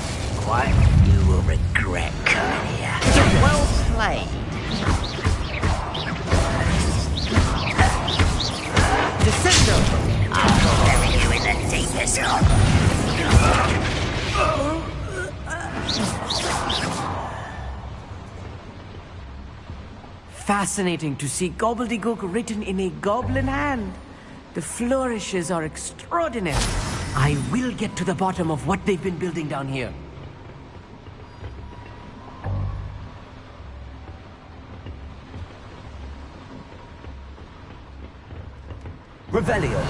Quite, you will regret coming here. Well played. Descendo! I'll bury you in the deepest hole. Fascinating to see gobbledygook written in a goblin hand. The flourishes are extraordinary. I will get to the bottom of what they've been building down here. Revelio.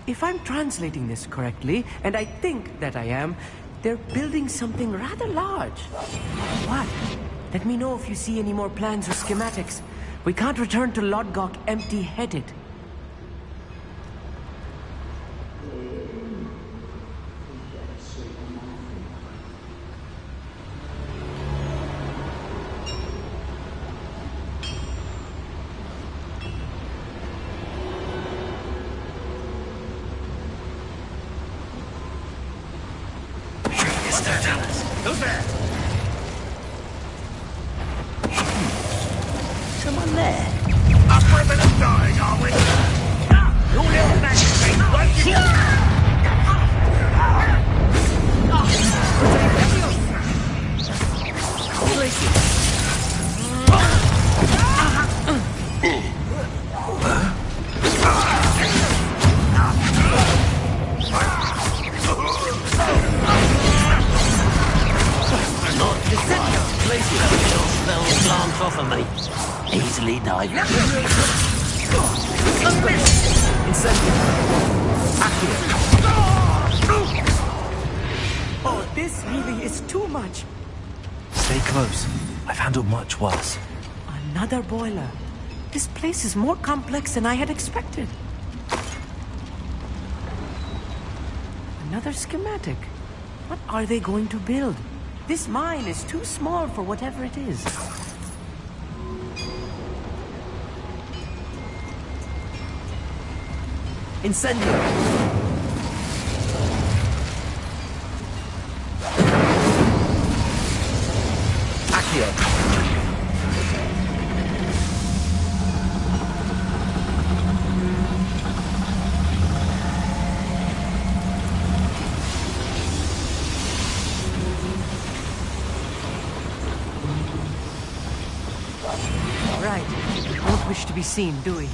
If I'm translating this correctly, and I think that I am, they're building something rather large. What? Let me know if you see any more plans or schematics. We can't return to Lodgok empty-headed. Who's there? Someone there? Up ribbon and dying, are we? Your little majesty, won't you? Glance off of me. Easily dive. Oh, this really is too much. Stay close. I've handled much worse. Another boiler. This place is more complex than I had expected. Another schematic. What are they going to build? This mine is too small for whatever it is. Incendio. Accio. Right. Don't wish to be seen, do we?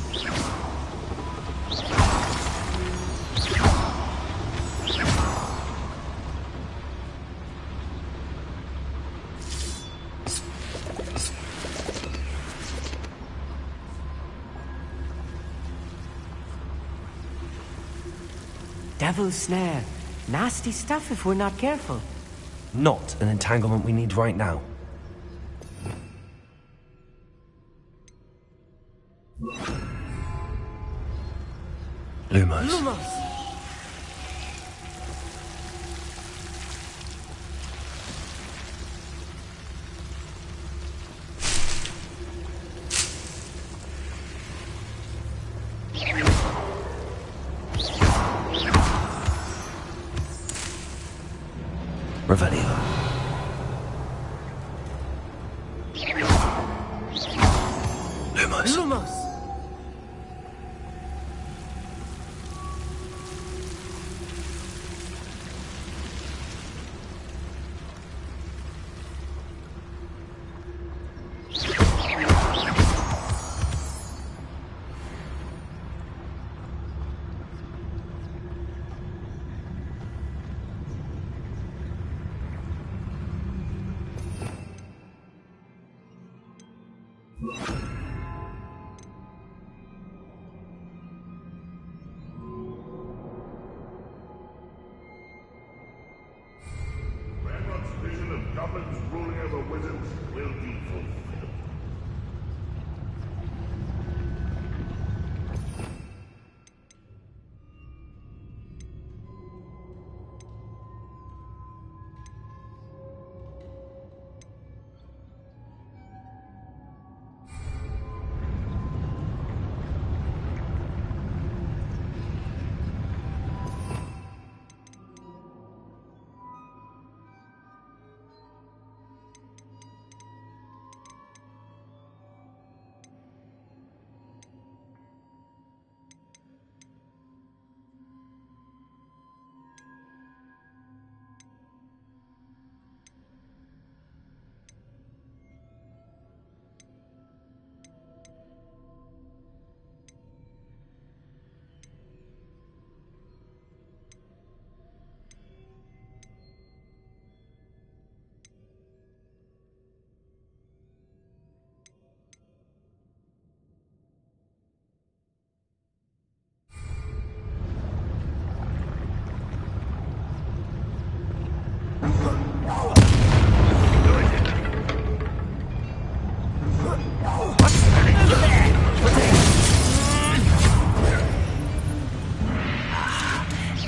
Devil's snare. Nasty stuff if we're not careful. Not an entanglement we need right now. Lumos. Lumos! Revelio. Lumos. Lumos! Ranrock's vision of goblins ruling over wizards will be fulfilled.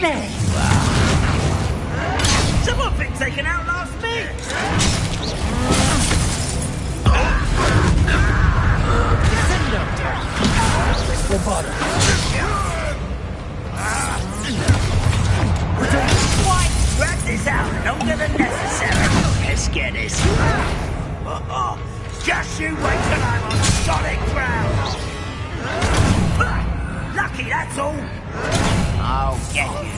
There you are. Someone thinks they can outlast me. Bombarda. Why? Drag this out longer than necessary. Let's get this. Just you wait till I'm on solid ground. Lucky, that's all. I'll get you.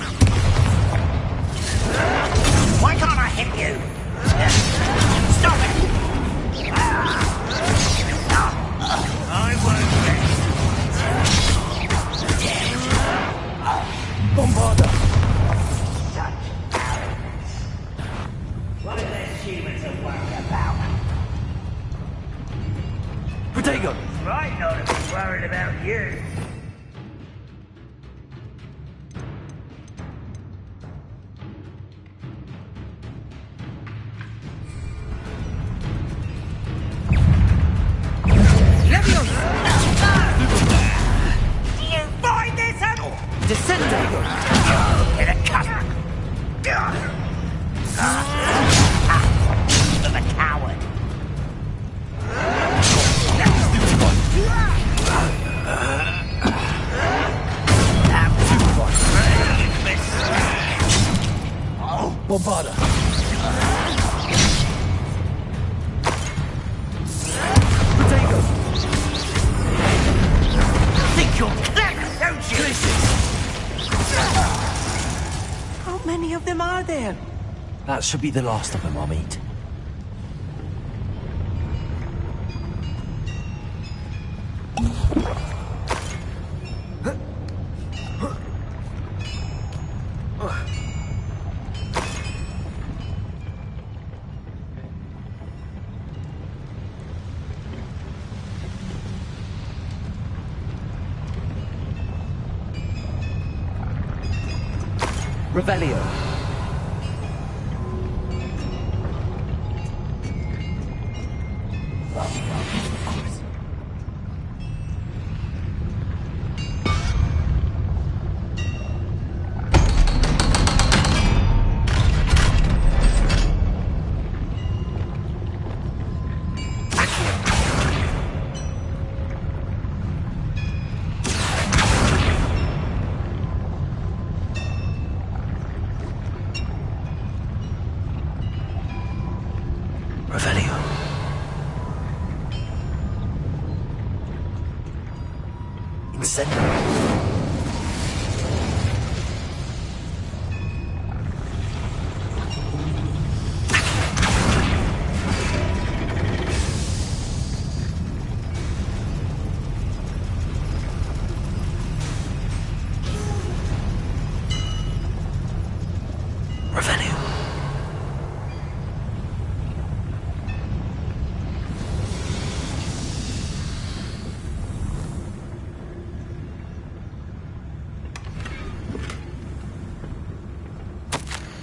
Why can't I hit you? Stop it! I won't rest. Bombarda. Such arrogance. What are those humans are worried about? Protego. Right not to be worried about you. Descendo! In a cut! Of a coward! Bombarda! Protego! Think you're clever, don't you? How many of them are there? That should be the last of them I'll meet. Revelio. Revelio. Incendio.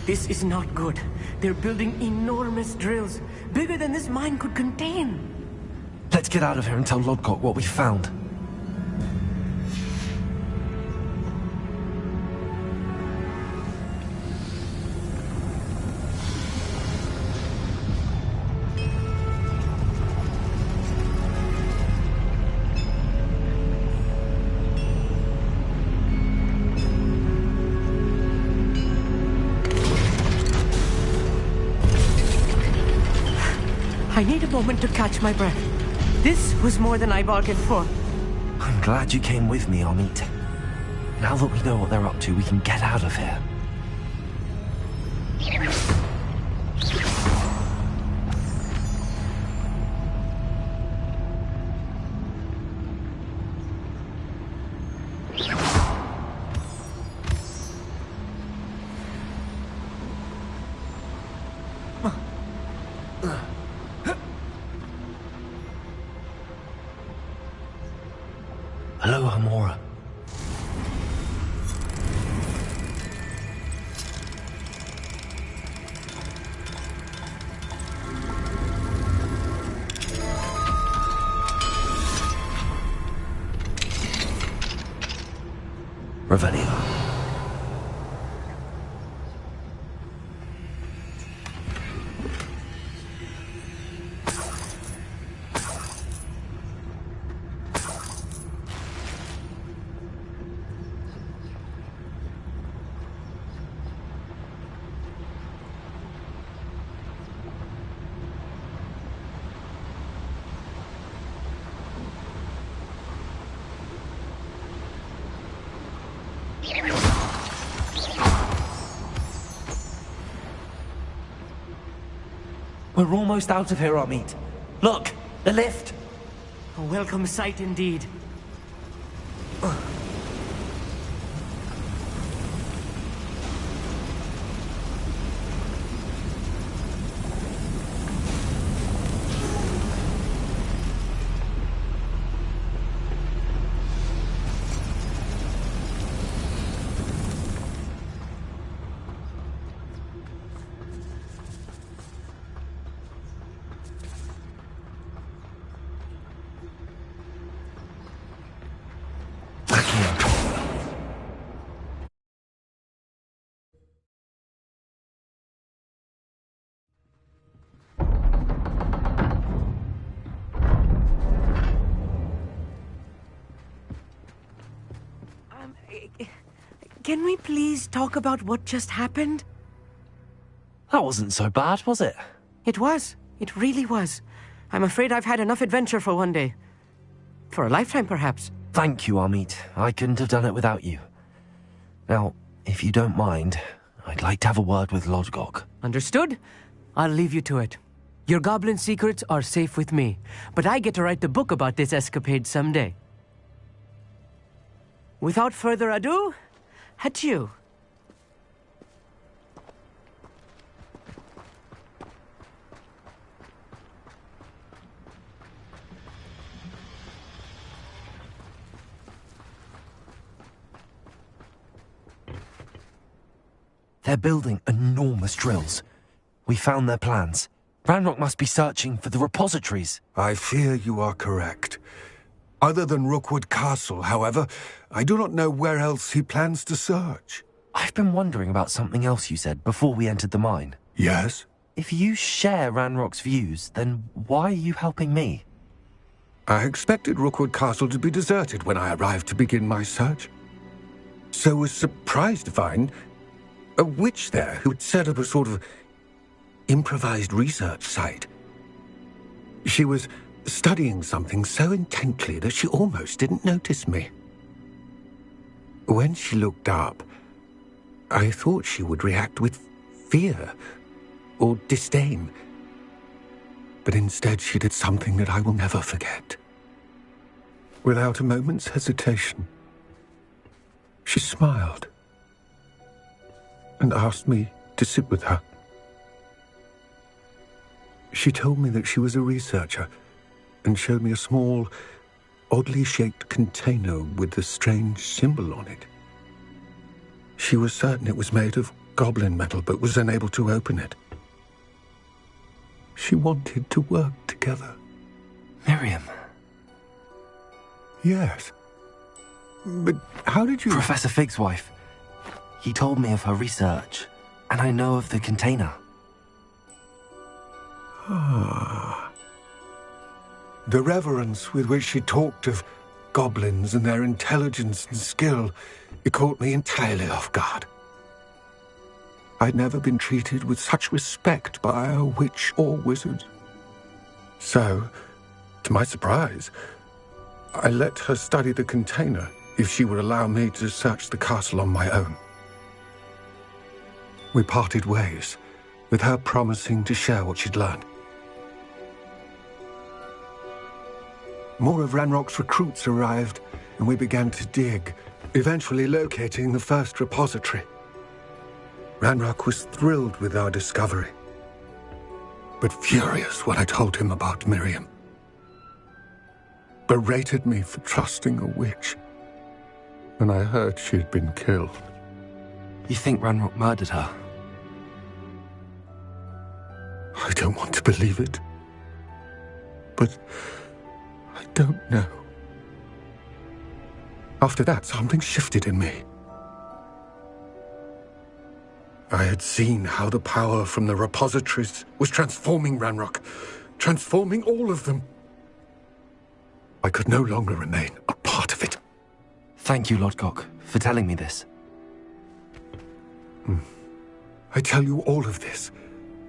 This is not good. They're building enormous drills, bigger than this mine could contain. Let's get out of here and tell Lodgok what we found. I need a moment to catch my breath. This was more than I bargained for. I'm glad you came with me, Amit. Now that we know what they're up to, we can get out of here. Hello, Hamora. Revelio. We're almost out of here, Amit. Look, the lift. A welcome sight indeed. Can we please talk about what just happened? That wasn't so bad, was it? It was. It really was. I'm afraid I've had enough adventure for one day. For a lifetime, perhaps. Thank you, Amit. I couldn't have done it without you. Now, if you don't mind, I'd like to have a word with Lodgok. Understood? I'll leave you to it. Your goblin secrets are safe with me, but I get to write the book about this escapade someday. Without further ado, adieu. They're building enormous drills. We found their plans. Ranrock must be searching for the repositories. I fear you are correct. Other than Rookwood Castle, however, I do not know where else he plans to search. I've been wondering about something else you said before we entered the mine. Yes? If you share Ranrock's views, then why are you helping me? I expected Rookwood Castle to be deserted when I arrived to begin my search. So was surprised to find a witch there who had set up a sort of improvised research site. She was studying something so intently that she almost didn't notice me. When she looked up, I thought she would react with fear or disdain. But instead she did something that I will never forget. Without a moment's hesitation, she smiled and asked me to sit with her. She told me that she was a researcher and showed me a small, oddly shaped container with a strange symbol on it. She was certain it was made of goblin metal, but was unable to open it. She wanted to work together. Miriam. Yes. But how did you... Professor Fig's wife. He told me of her research, and I know of the container. Ah. The reverence with which she talked of goblins and their intelligence and skill, it caught me entirely off guard. I'd never been treated with such respect by a witch or wizard. So, to my surprise, I let her study the container if she would allow me to search the castle on my own. We parted ways, with her promising to share what she'd learned. More of Ranrock's recruits arrived, and we began to dig, eventually locating the first repository. Ranrock was thrilled with our discovery, but furious when I told him about Miriam. Berated me for trusting a witch, and I heard she had been killed. You think Ranrock murdered her? I don't want to believe it, but I don't know. After that, something shifted in me. I had seen how the power from the repositories was transforming Ranrock, transforming all of them. I could no longer remain a part of it. Thank you, Lodgok, for telling me this. I tell you all of this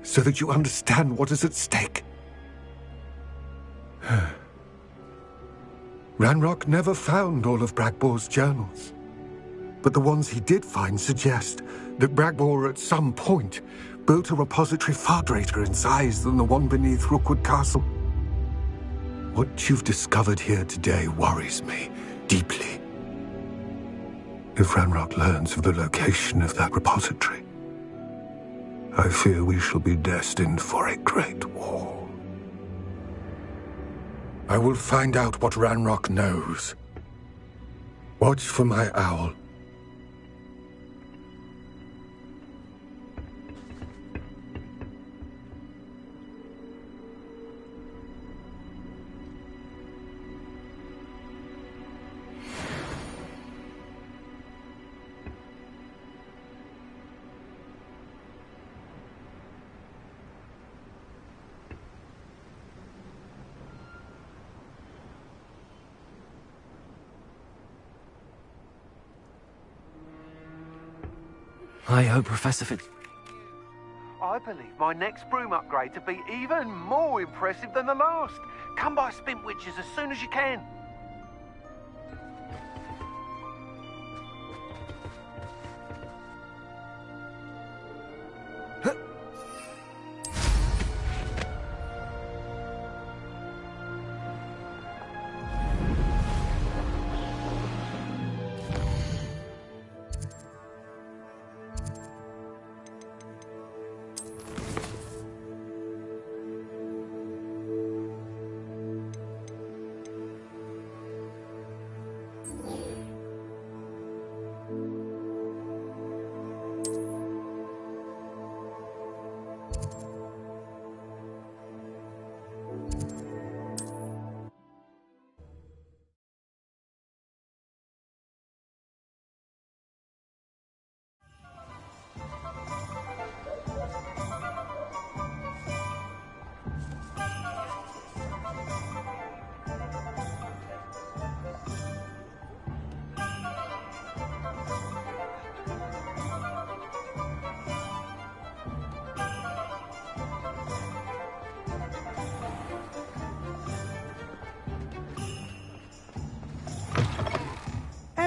so that you understand what is at stake. Ranrock never found all of Bragbor's journals, but the ones he did find suggest that Bragbor at some point built a repository far greater in size than the one beneath Rookwood Castle. What you've discovered here today worries me deeply. If Ranrock learns of the location of that repository, I fear we shall be destined for a great war. I will find out what Ranrock knows. Watch for my owl. I hope Professor Fig... I believe my next broom upgrade to be even more impressive than the last. Come by Spint Witches as soon as you can.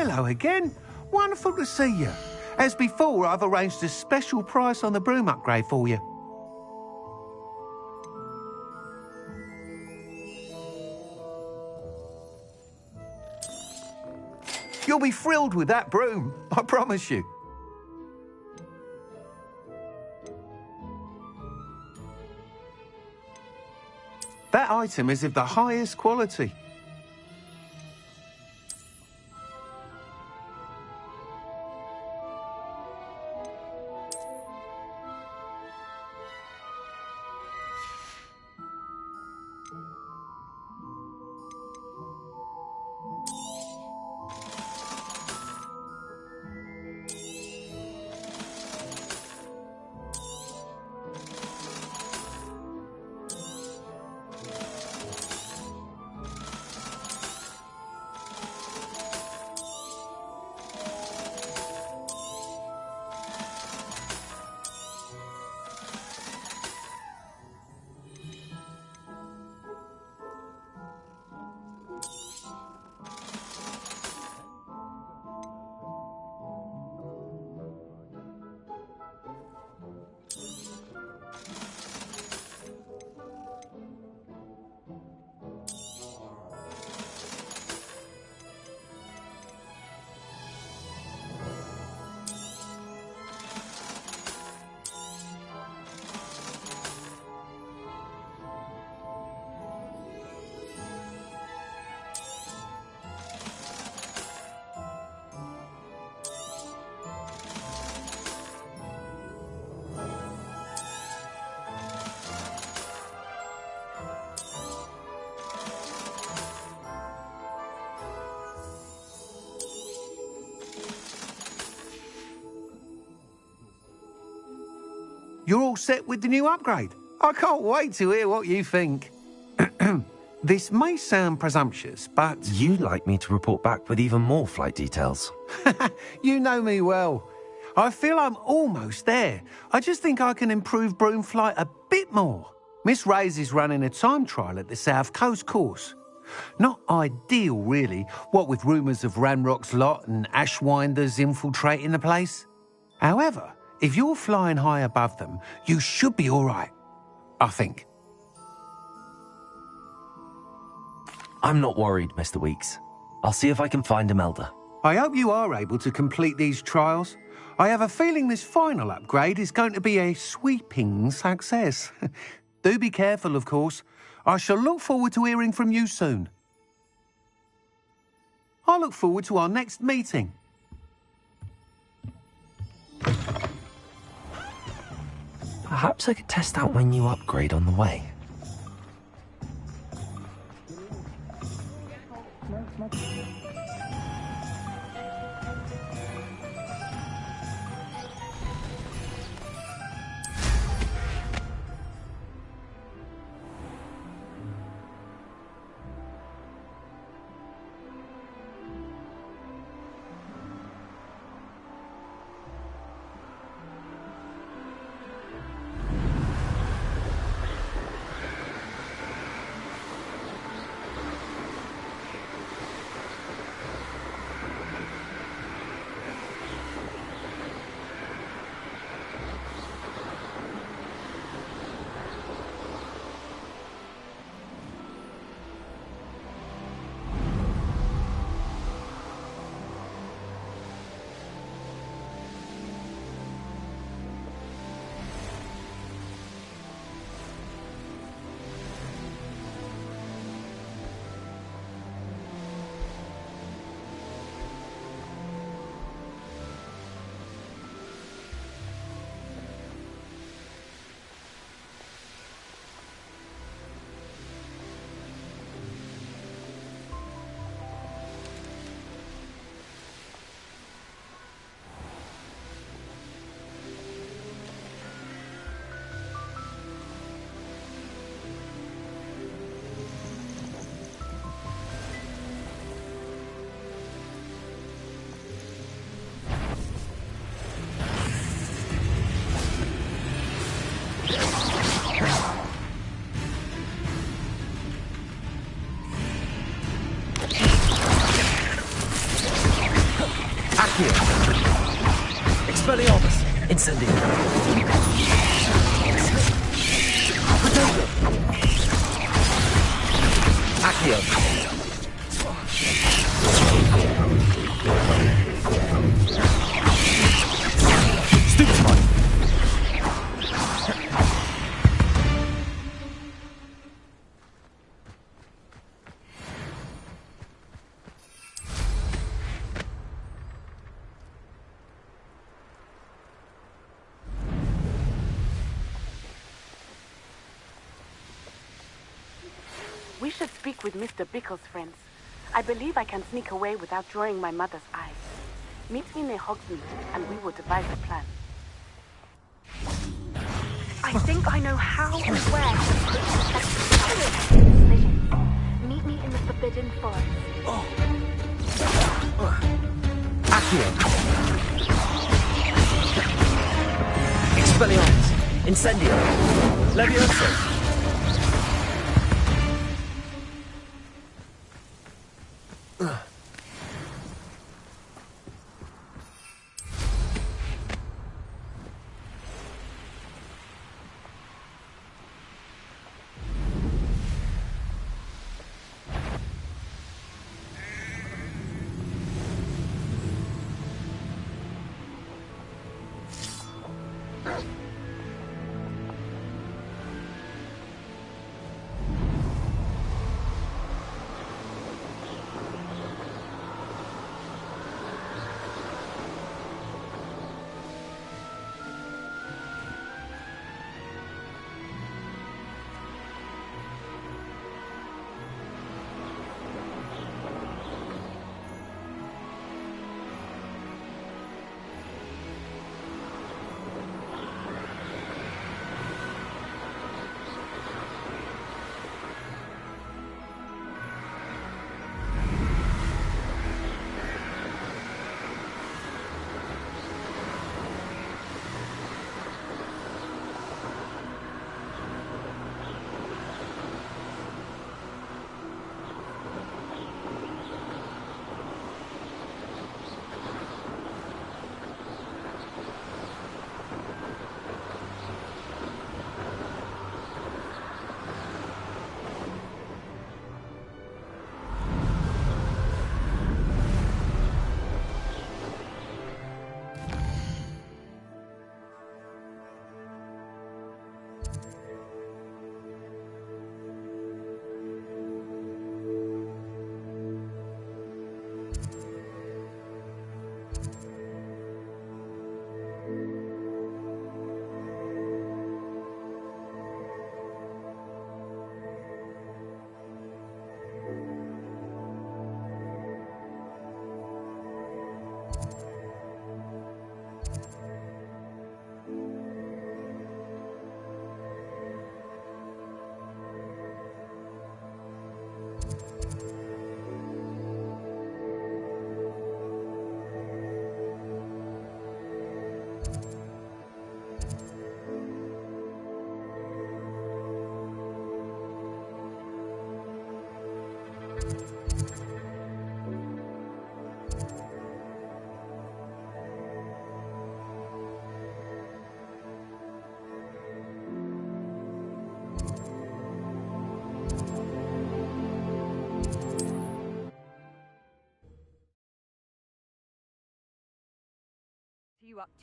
Hello again. Wonderful to see you. As before, I've arranged a special price on the broom upgrade for you. You'll be thrilled with that broom, I promise you. That item is of the highest quality. You're all set with the new upgrade. I can't wait to hear what you think. This may sound presumptuous, but... You'd like me to report back with even more flight details. You know me well. I feel I'm almost there. I just think I can improve broom flight a bit more. Miss Ray's is running a time trial at the South Coast course. Not ideal, really, what with rumours of Ranrock's lot and Ashwinders infiltrating the place. However, if you're flying high above them, you should be all right, I think. I'm not worried, Mr. Weeks. I'll see if I can find Imelda. I hope you are able to complete these trials. I have a feeling this final upgrade is going to be a sweeping success. Do be careful, of course. I shall look forward to hearing from you soon. I look forward to our next meeting. Perhaps I could test out my new upgrade on the way. Expelliarmus! Incendio! Protego! Accio! Stupefy! We should speak with Mr. Bickle's friends. I believe I can sneak away without drawing my mother's eyes. Meet me near Hogsmeade, and we will devise a plan. I think I know how and where to put the Meet me in the Forbidden Forest. Accio! Expelliarmus! Incendio! Levioso!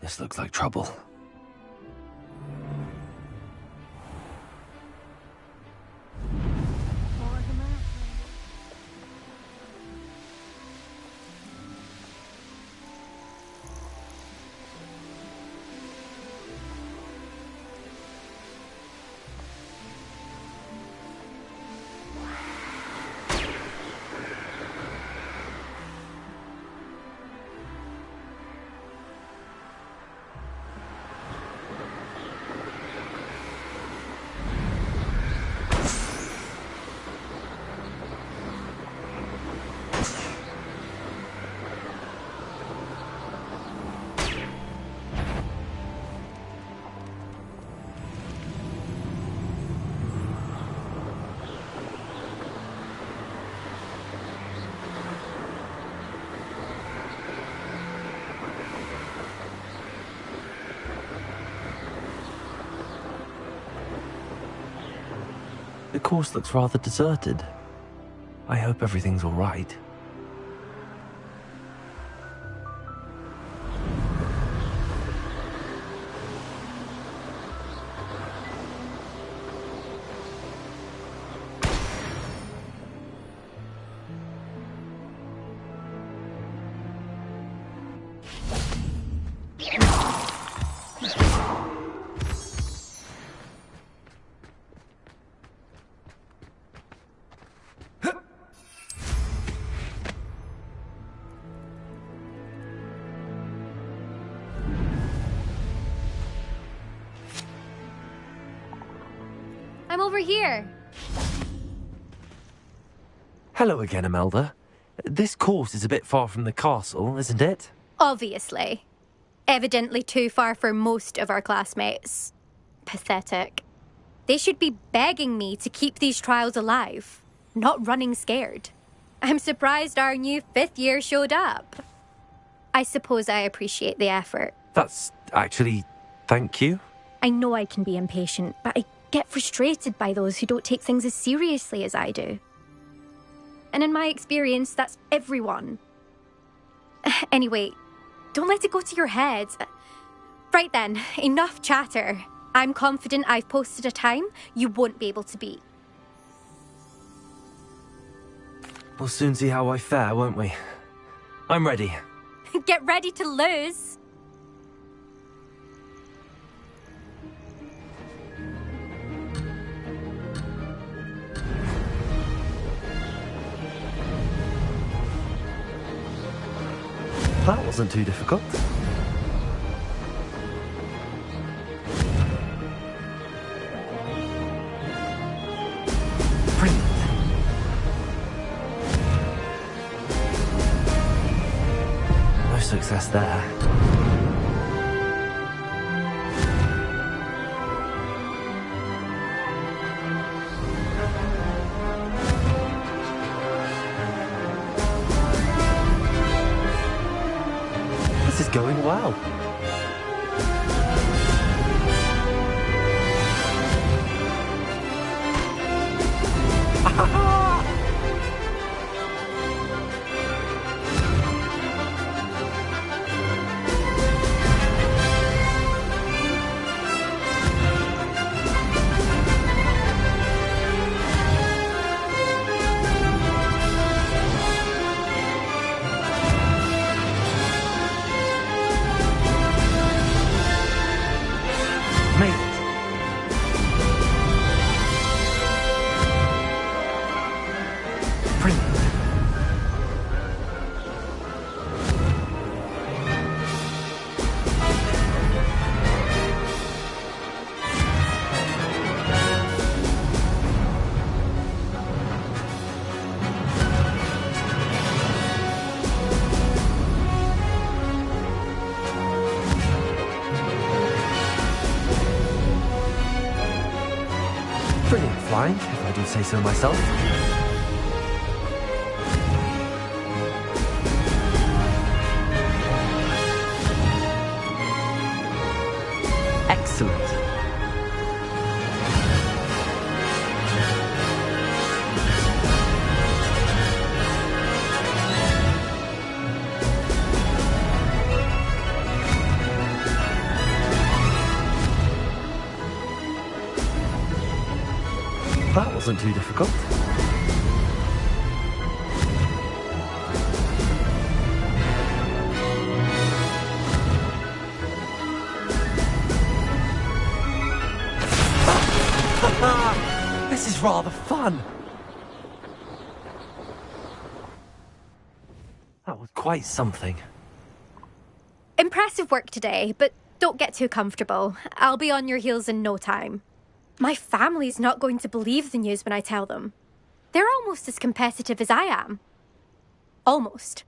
This looks like trouble. The course looks rather deserted. I hope everything's all right. I'm over here. Hello again, Imelda. This course is a bit far from the castle, isn't it? Obviously. Evidently too far for most of our classmates. Pathetic. They should be begging me to keep these trials alive, not running scared. I'm surprised our new 5th year showed up. I suppose I appreciate the effort. That's actually... thank you. I know I can be impatient, but I get frustrated by those who don't take things as seriously as I do. And in my experience, that's everyone. Anyway, don't let it go to your head. Right then, enough chatter. I'm confident I've posted a time you won't be able to beat. We'll soon see how I fare, won't we? I'm ready. Get ready to lose. That wasn't too difficult. Brilliant. No success there. This is going well. Brilliant flying, if I do say so myself. Excellent. That wasn't too difficult. This is rather fun. That was quite something. Impressive work today, but don't get too comfortable. I'll be on your heels in no time. My family's not going to believe the news when I tell them. They're almost as competitive as I am. Almost.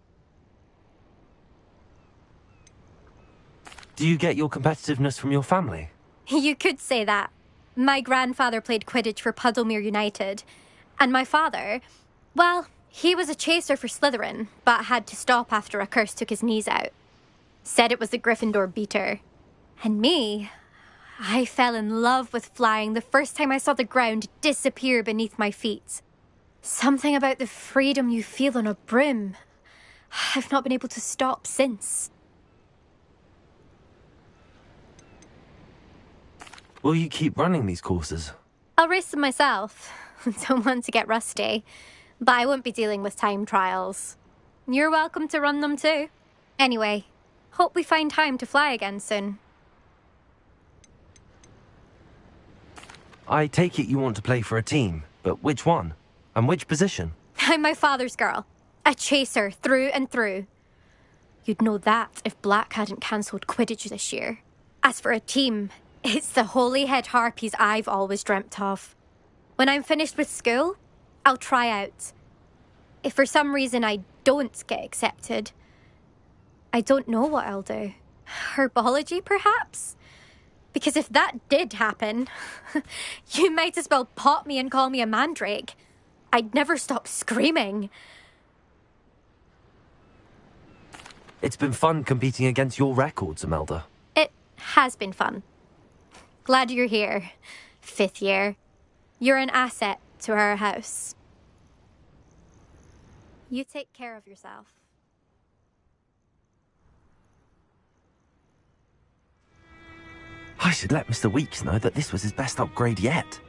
Do you get your competitiveness from your family? You could say that. My grandfather played Quidditch for Puddlemere United. And my father, well, he was a chaser for Slytherin, but had to stop after a curse took his knees out. Said it was the Gryffindor beater. And me, I fell in love with flying the first time I saw the ground disappear beneath my feet. Something about the freedom you feel on a broom. I've not been able to stop since. Will you keep running these courses? I'll race them myself. Don't want to get rusty. But I won't be dealing with time trials. You're welcome to run them too. Anyway, hope we find time to fly again soon. I take it you want to play for a team, but which one? And which position? I'm my father's girl. A chaser through and through. You'd know that if Black hadn't cancelled Quidditch this year. As for a team, it's the Holyhead Harpies I've always dreamt of. When I'm finished with school, I'll try out. If for some reason I don't get accepted, I don't know what I'll do. Herbology, perhaps? Because if that did happen, you might as well pot me and call me a mandrake. I'd never stop screaming. It's been fun competing against your records, Imelda. It has been fun. Glad you're here. 5th year. You're an asset to our house. You take care of yourself. I should let Mr. Weeks know that this was his best upgrade yet.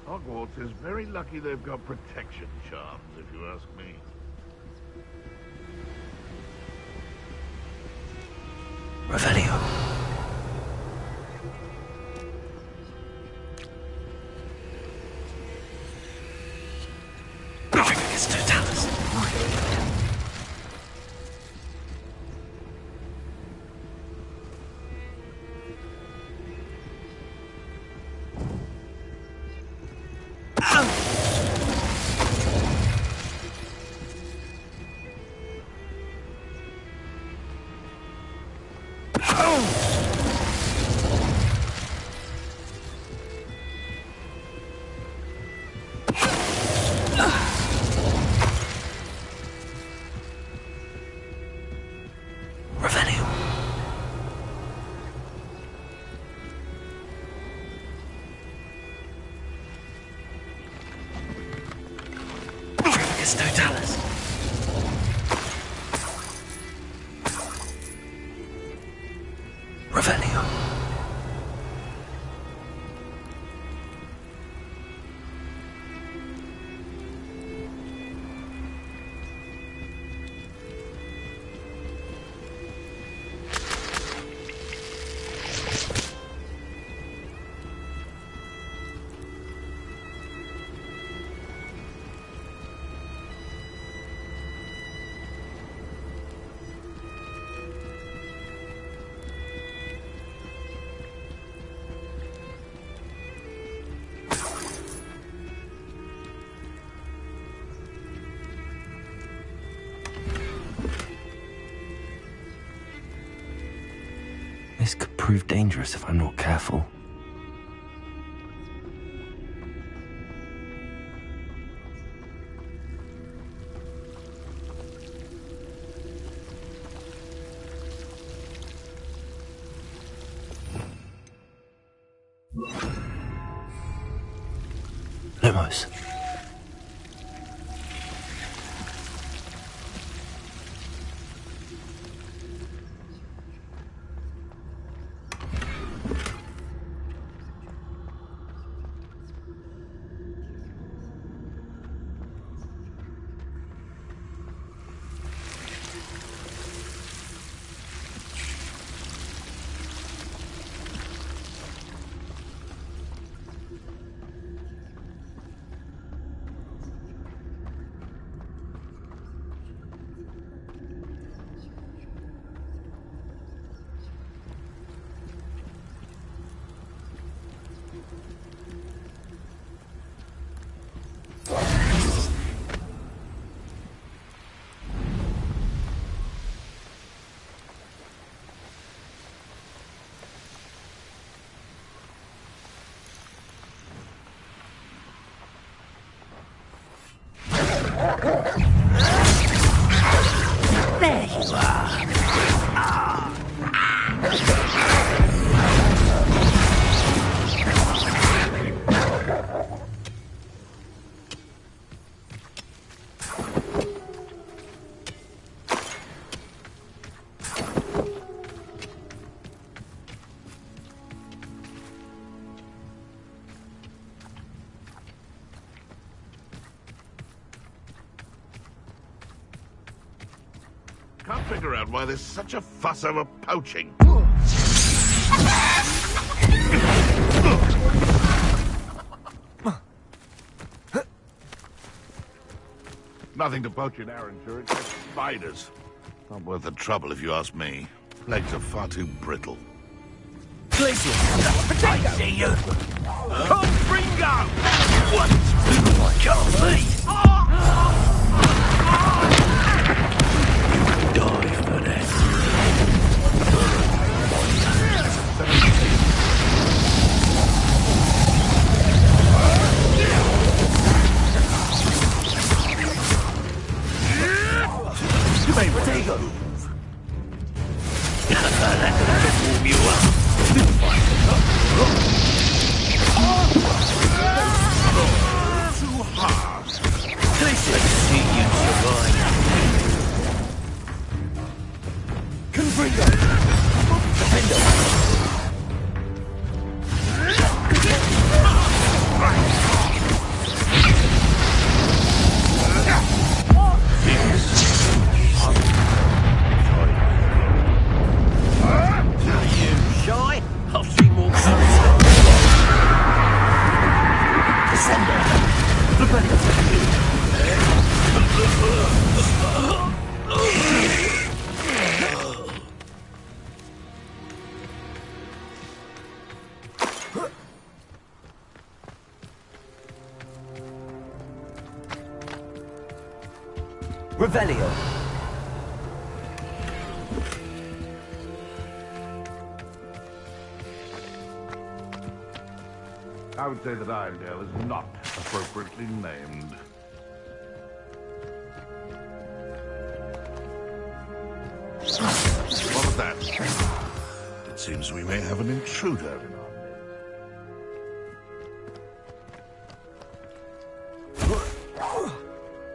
Hogwarts is very lucky they've got protection charms, if you ask me. Revelio. It's Totalis. Totalis. Revelio. This could prove dangerous if I'm not careful. Lumos. There you are. Can't figure out why there's such a fuss over poaching. Nothing to poach in Arranshire except spiders. Not worth the trouble if you ask me. Legs are far too brittle. Glacier! I see you. Come, Ringo! What? Can't be. Die for that. You may potato! That's enough to warm you up. Too hard. Glacier! Let's see you survive. Confringo! Defendo! Shy? I'll see more courage. Descendo! Flipendo! Revelio! I would say that Irondale is not appropriately named. What was that? It seems we may have an intruder.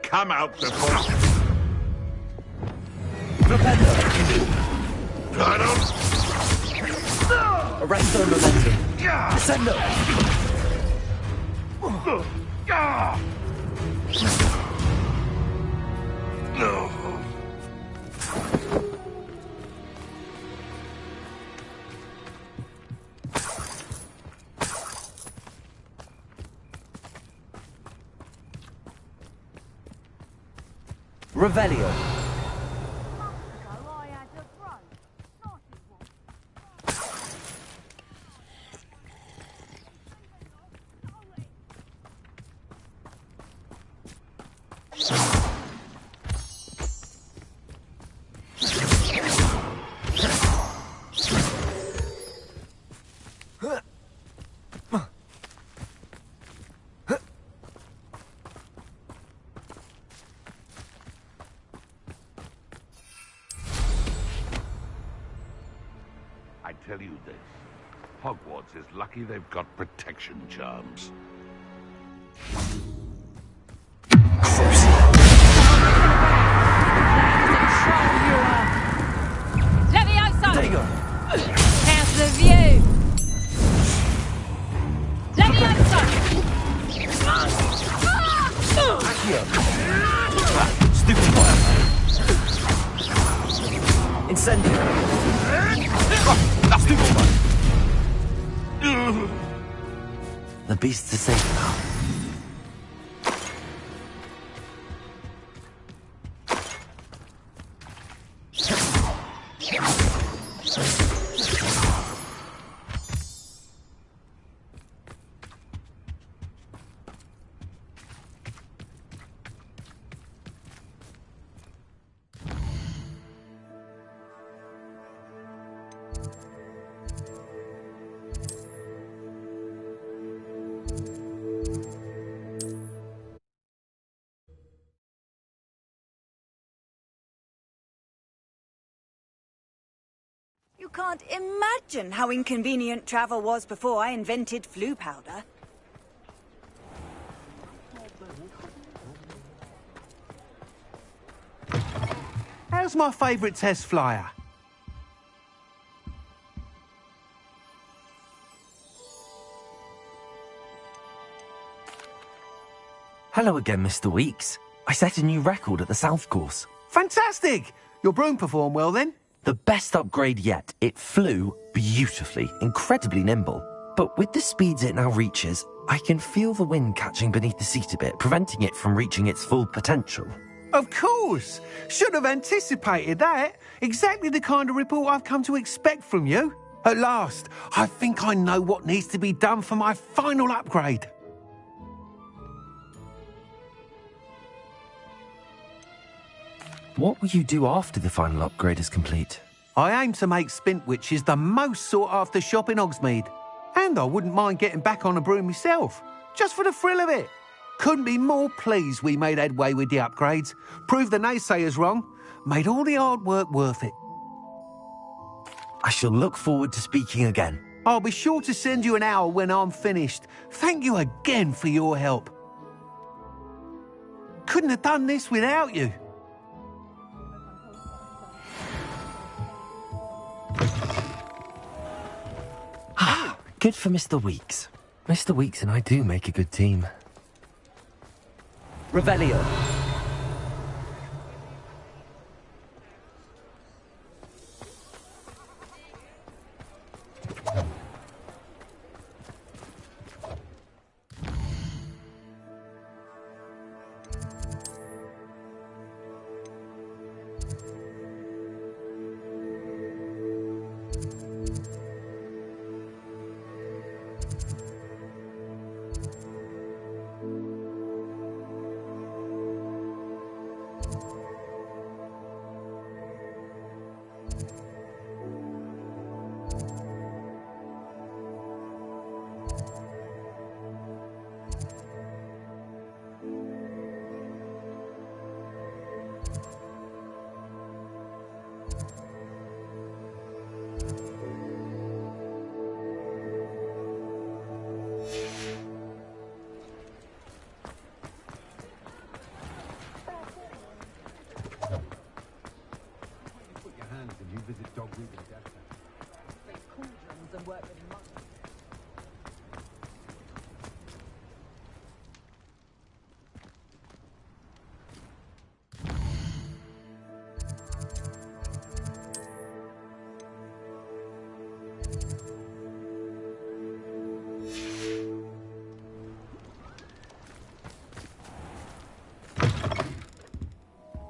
Come out before... Flipendo! I don't... Arresto Momentum! Descendo! No. Revelio! I tell you this, Hogwarts is lucky they've got protection charms. Levioso! Dago! Council of View! Levioso! Accio! Stupid fire! Incendio! Stupid fire! The beasts are safe now. can't imagine how inconvenient travel was before I invented flu powder. How's my favourite test flyer? Hello again, Mr. Weeks. I set a new record at the South Course. Fantastic! Your broom performed well then? The best upgrade yet. It flew beautifully, incredibly nimble. But with the speeds it now reaches, I can feel the wind catching beneath the seat a bit, preventing it from reaching its full potential. Of course! Should have anticipated that. Exactly the kind of report I've come to expect from you. At last, I think I know what needs to be done for my final upgrade. What will you do after the final upgrade is complete? I aim to make Spintwitches the most sought-after shop in Hogsmeade. And I wouldn't mind getting back on a broom myself, just for the thrill of it. Couldn't be more pleased we made headway with the upgrades, proved the naysayers wrong, made all the hard work worth it. I shall look forward to speaking again. I'll be sure to send you an owl when I'm finished. Thank you again for your help. Couldn't have done this without you. Good for Mr. Weeks. Mr. Weeks and I do make a good team. Revelio.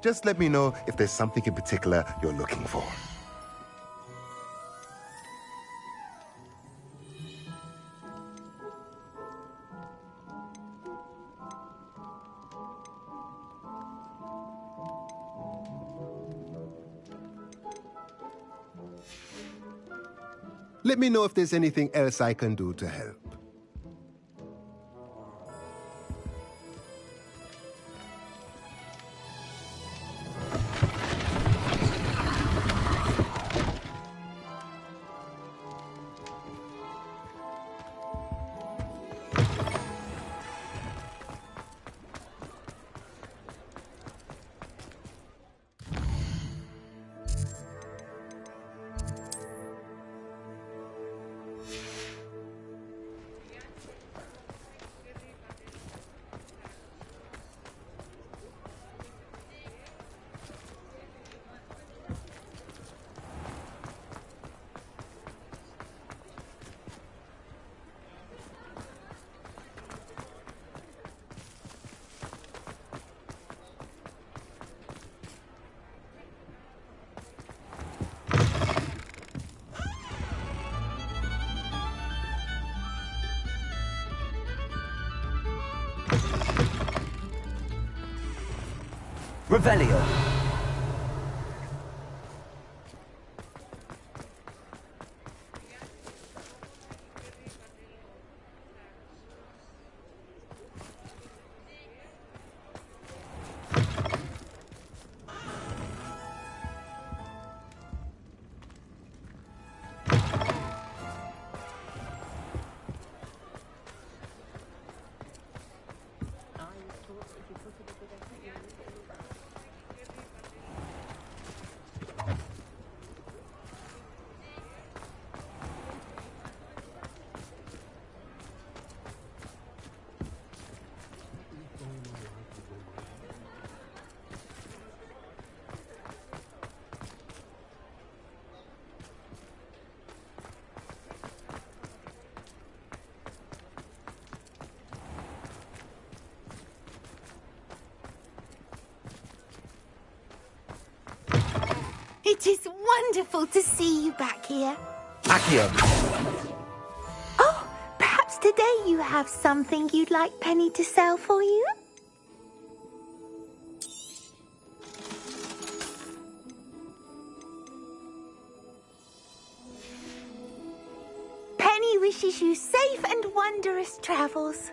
Just let me know if there's something in particular you're looking for. Let me know if there's anything else I can do to help. Revelio. It is wonderful to see you back here. Accio! Oh, perhaps today you have something you'd like Penny to sell for you? Penny wishes you safe and wondrous travels.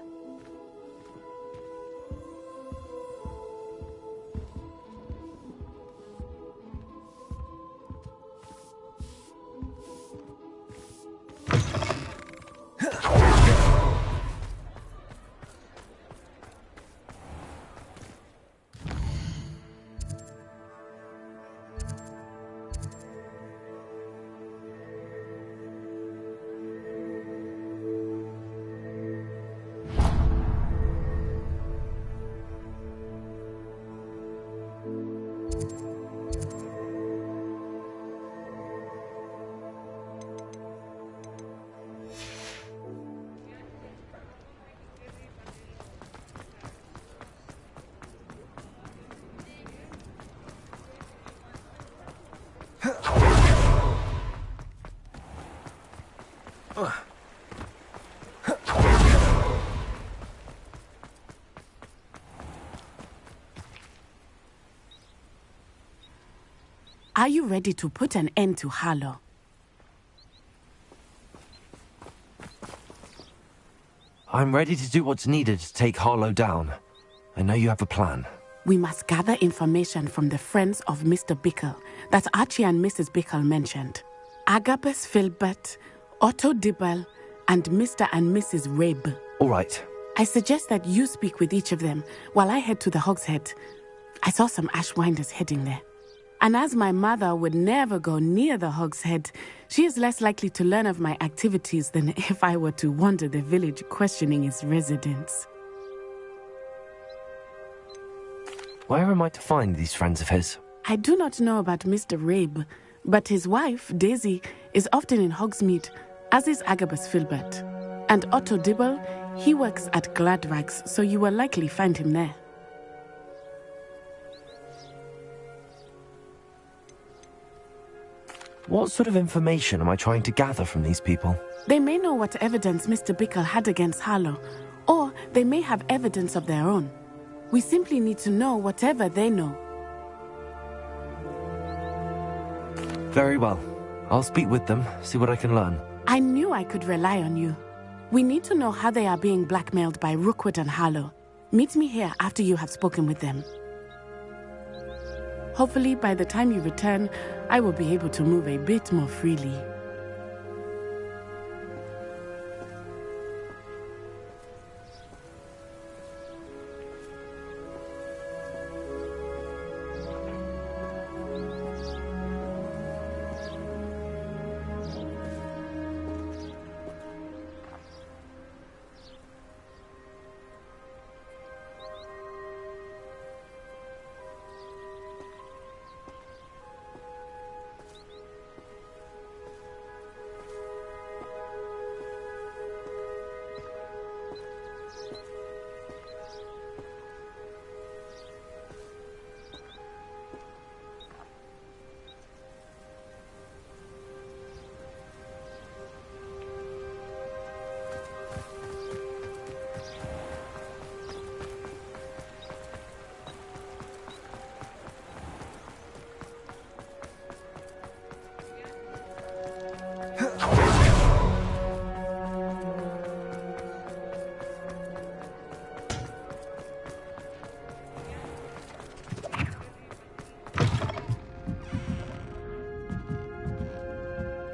Are you ready to put an end to Harlow? I'm ready to do what's needed to take Harlow down. I know you have a plan. We must gather information from the friends of Mr. Bickle that Archie and Mrs. Bickle mentioned. Agabus Filbert, Otto Dibble, and Mr. and Mrs. Rabe. All right. I suggest that you speak with each of them while I head to the Hogshead. I saw some Ashwinders heading there. And as my mother would never go near the Hogshead, she is less likely to learn of my activities than if I were to wander the village questioning its residents. Where am I to find these friends of his? I do not know about Mr. Rabe, but his wife, Daisy, is often in Hogsmeade, as is Agabus Filbert. And Otto Dibble, he works at Gladrags, so you will likely find him there. What sort of information am I trying to gather from these people? They may know what evidence Mr. Bickle had against Harlow, or they may have evidence of their own. We simply need to know whatever they know. Very well. I'll speak with them, see what I can learn. I knew I could rely on you. We need to know how they are being blackmailed by Rookwood and Harlow. Meet me here after you have spoken with them. Hopefully, by the time you return, I will be able to move a bit more freely.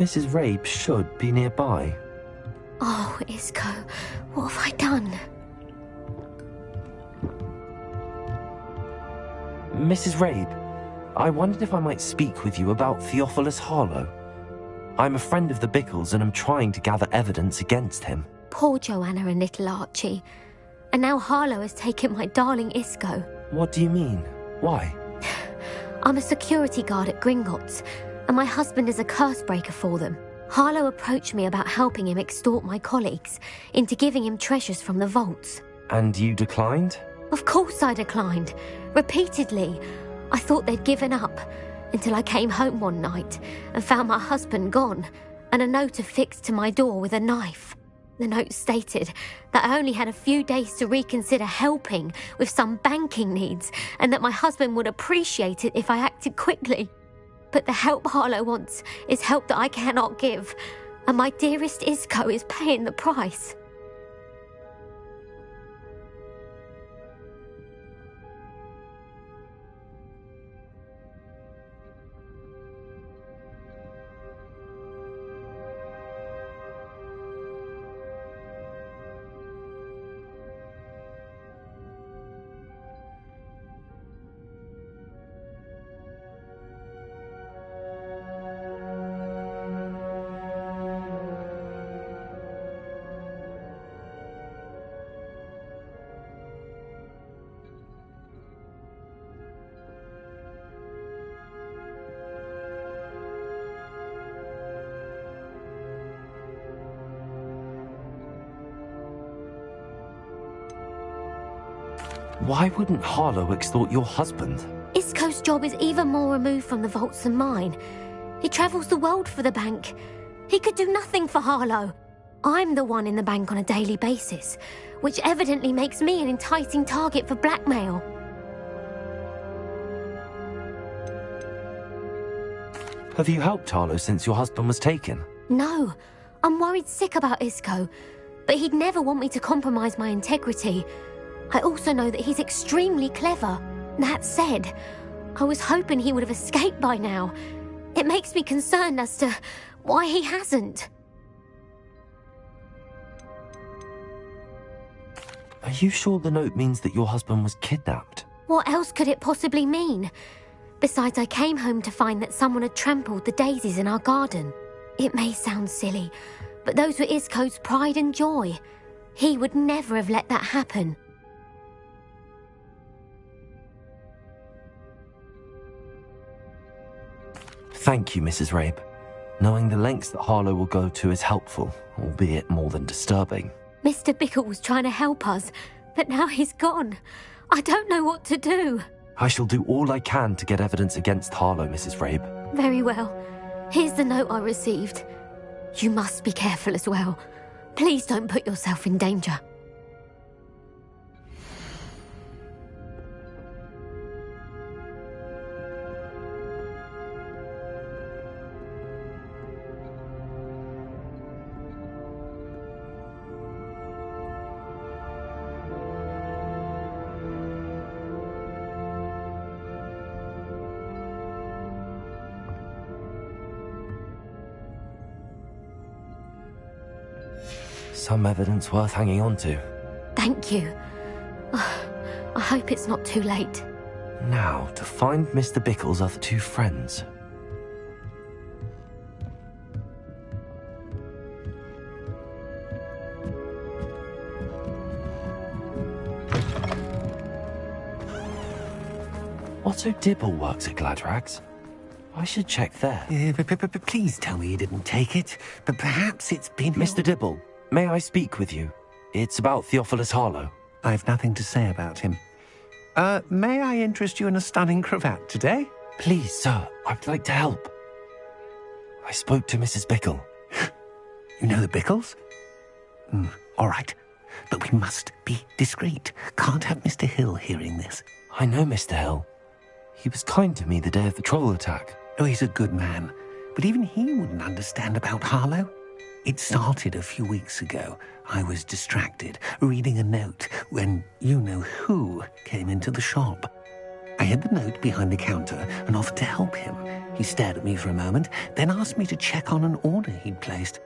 Mrs. Rabe should be nearby. Oh, Isco, what have I done? Mrs. Rabe, I wondered if I might speak with you about Theophilus Harlow. I'm a friend of the Bickles and I'm trying to gather evidence against him. Poor Joanna and little Archie. And now Harlow has taken my darling Isco. What do you mean? Why? I'm a security guard at Gringotts, and my husband is a curse breaker for them. Harlow approached me about helping him extort my colleagues into giving him treasures from the vaults. And you declined? Of course I declined. Repeatedly. I thought they'd given up. until I came home one night and found my husband gone and a note affixed to my door with a knife. The note stated that I only had a few days to reconsider helping with some banking needs and that my husband would appreciate it if I acted quickly. But the help Harlow wants is help that I cannot give, and my dearest Isco is paying the price. Why wouldn't Harlow extort your husband? Isco's job is even more removed from the vaults than mine. He travels the world for the bank. He could do nothing for Harlow. I'm the one in the bank on a daily basis, which evidently makes me an enticing target for blackmail. Have you helped Harlow since your husband was taken? No, I'm worried sick about Isco, but he'd never want me to compromise my integrity. I also know that he's extremely clever. That said, I was hoping he would have escaped by now. It makes me concerned as to why he hasn't. Are you sure the note means that your husband was kidnapped? What else could it possibly mean? Besides, I came home to find that someone had trampled the daisies in our garden. It may sound silly, but those were Isco's pride and joy. He would never have let that happen. Thank you, Mrs. Rabe. Knowing the lengths that Harlow will go to is helpful, albeit more than disturbing. Mr. Bickle was trying to help us, but now he's gone. I don't know what to do. I shall do all I can to get evidence against Harlow, Mrs. Rabe. Very well. Here's the note I received. You must be careful as well. Please don't put yourself in danger. Some evidence worth hanging on to. Thank you. I hope it's not too late. Now, to find Mr. Bickle's other two friends. Otto Dibble works at Gladrags. I should check there. Please tell me you didn't take it. But perhaps it's been... Mr. Dibble, may I speak with you? It's about Theophilus Harlow. I've nothing to say about him. May I interest you in a stunning cravat today? Please, sir, I'd like to help. I spoke to Mrs. Bickle. You know the Bickles? All right. But we must be discreet. Can't have Mr. Hill hearing this. I know Mr. Hill. He was kind to me the day of the troll attack. Oh, he's a good man. But even he wouldn't understand about Harlow. It started a few weeks ago. I was distracted, reading a note, when you-know-who came into the shop. I hid the note behind the counter and offered to help him. He stared at me for a moment, then asked me to check on an order he'd placed.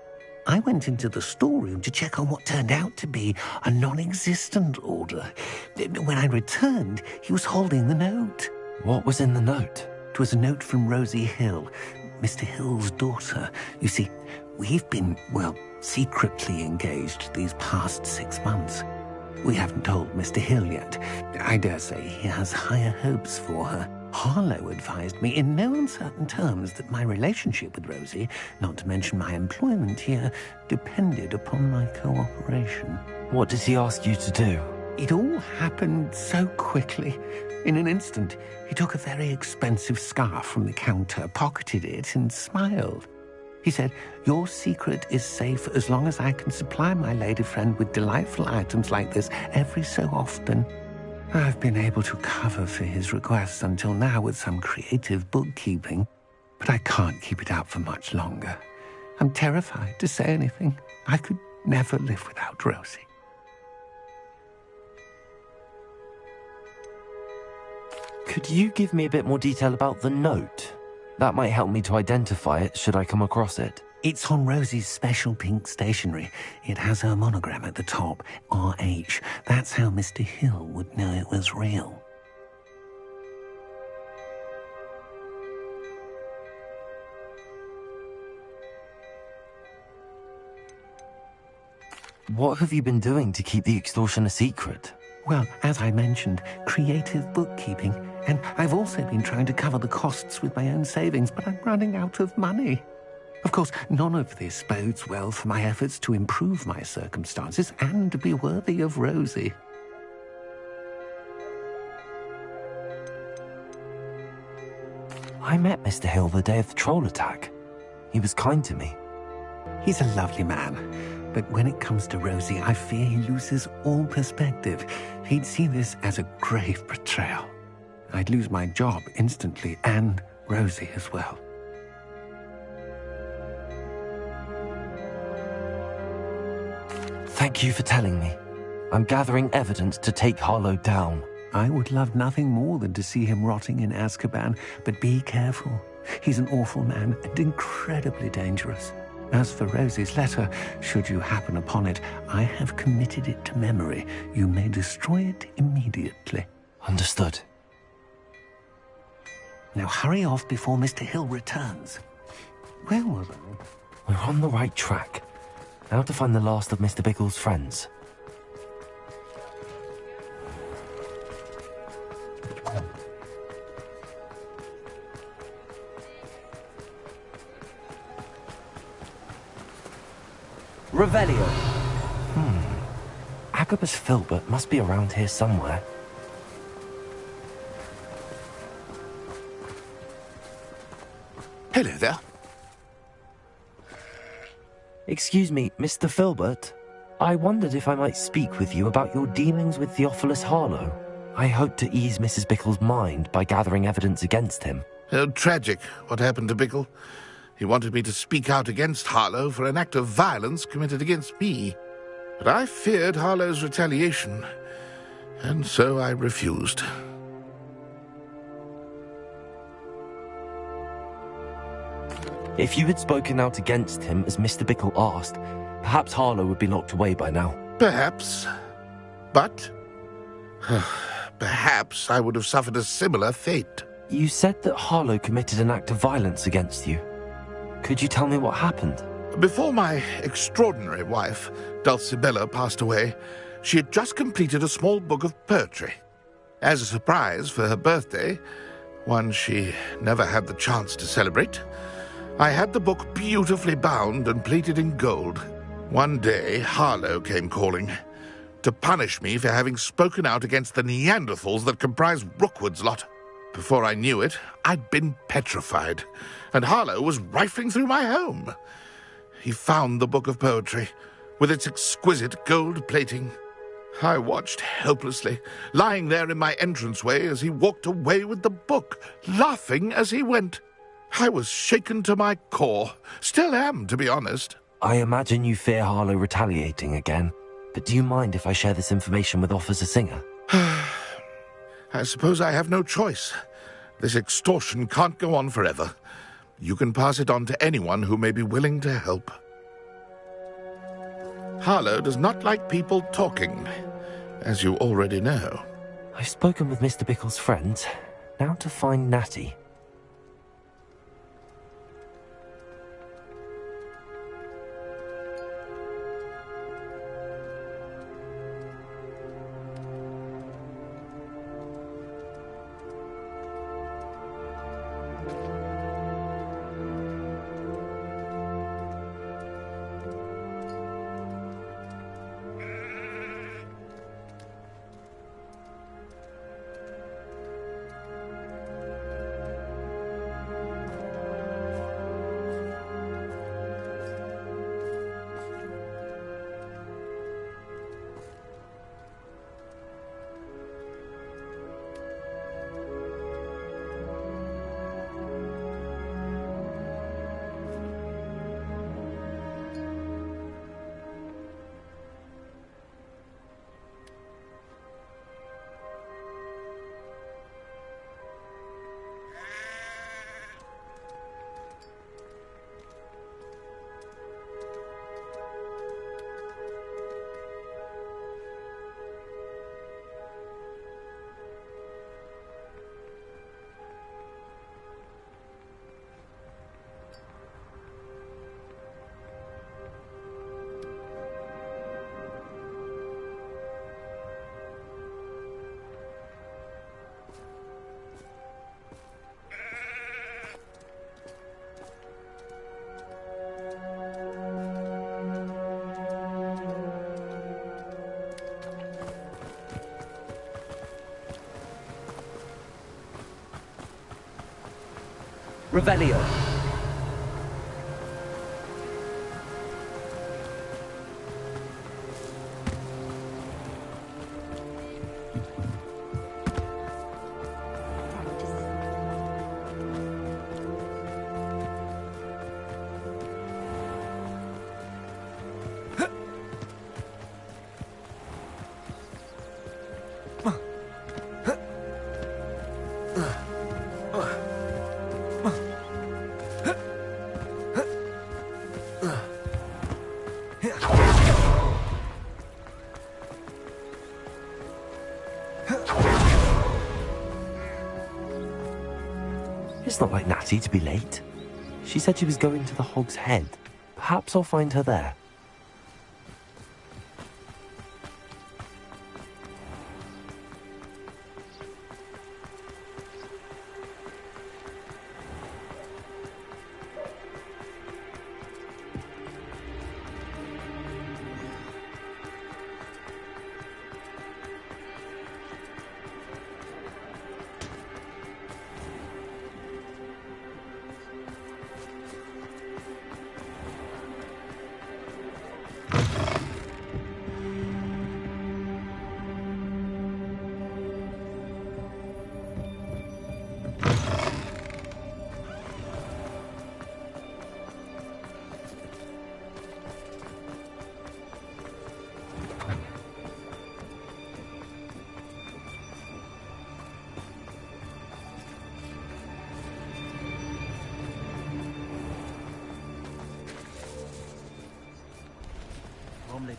I went into the storeroom to check on what turned out to be a non-existent order. When I returned, he was holding the note. What was in the note? It was a note from Rosie Hill, Mr. Hill's daughter. You see, we've been, secretly engaged these past 6 months. We haven't told Mr. Hill yet. I dare say he has higher hopes for her. Harlow advised me in no uncertain terms that my relationship with Rosie, not to mention my employment here, depended upon my cooperation. What does he ask you to do? It all happened so quickly. In an instant, he took a very expensive scarf from the counter, pocketed it, and smiled. He said, "Your secret is safe as long as I can supply my lady friend with delightful items like this every so often." I've been able to cover for his requests until now with some creative bookkeeping, but I can't keep it up for much longer. I'm terrified to say anything. I could never live without Rosie. Could you give me a bit more detail about the note? That might help me to identify it should I come across it. It's on Rosie's special pink stationery. It has her monogram at the top, RH. That's how Mr. Hill would know it was real. What have you been doing to keep the extortion a secret? Well, as I mentioned, creative bookkeeping. And I've also been trying to cover the costs with my own savings, but I'm running out of money. Of course, none of this bodes well for my efforts to improve my circumstances and to be worthy of Rosie. I met Mr. Hill the day of the troll attack. He was kind to me. He's a lovely man. But when it comes to Rosie, I fear he loses all perspective. He'd see this as a grave betrayal. I'd lose my job instantly, and Rosie as well. Thank you for telling me. I'm gathering evidence to take Harlow down. I would love nothing more than to see him rotting in Azkaban, but be careful. He's an awful man and incredibly dangerous. As for Rosie's letter, should you happen upon it, I have committed it to memory. You may destroy it immediately. Understood. Now hurry off before Mr. Hill returns. Where was I? We're on the right track. Now to find the last of Mr. Bickle's friends. Revelio. Agabus Filbert must be around here somewhere. Hello there. Excuse me, Mr. Filbert. I wondered if I might speak with you about your dealings with Theophilus Harlow. I hope to ease Mrs. Bickle's mind by gathering evidence against him. Tragic, what happened to Bickle. He wanted me to speak out against Harlow for an act of violence committed against me. But I feared Harlow's retaliation, and so I refused. If you had spoken out against him as Mr. Bickle asked, perhaps Harlow would be locked away by now. Perhaps. But perhaps I would have suffered a similar fate. You said that Harlow committed an act of violence against you. Could you tell me what happened? Before my extraordinary wife, Dulcibella, passed away, she had just completed a small book of poetry. As a surprise for her birthday, one she never had the chance to celebrate, I had the book beautifully bound and plated in gold. One day, Harlow came calling to punish me for having spoken out against the Neanderthals that comprise Rookwood's lot. Before I knew it, I'd been petrified, and Harlow was rifling through my home. He found the book of poetry, with its exquisite gold plating. I watched helplessly, lying there in my entranceway as he walked away with the book, laughing as he went. I was shaken to my core. Still am, to be honest. I imagine you fear Harlow retaliating again, but do you mind if I share this information with Officer Singer? I suppose I have no choice. This extortion can't go on forever. You can pass it on to anyone who may be willing to help. Harlow does not like people talking, as you already know. I've spoken with Mr. Bickle's friends. Now to find Natty. Revelio. It's not like Natty to be late. She said she was going to the Hog's Head. Perhaps I'll find her there.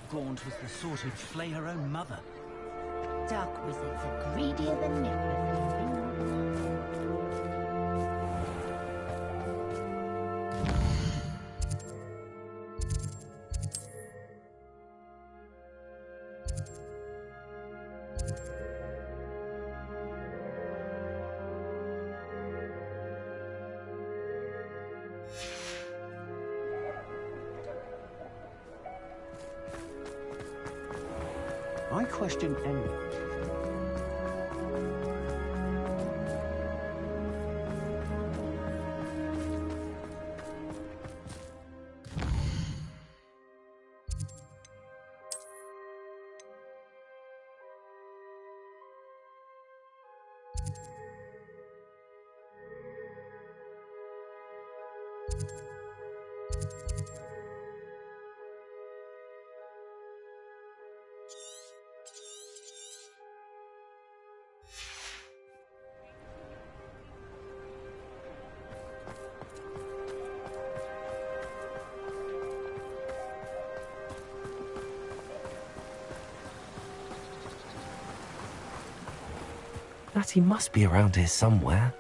Gaunt was the sort who'd flay her own mother. Dark wizards are greedier than necklaces. I question any. Natty must be around here somewhere.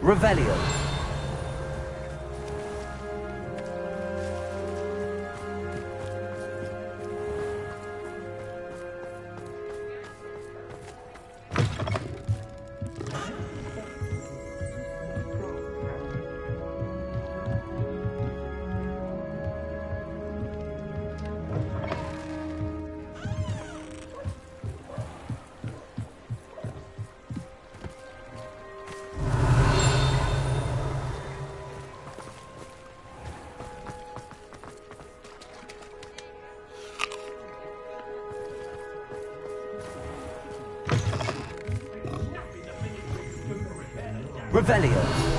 Revelio. Revelio.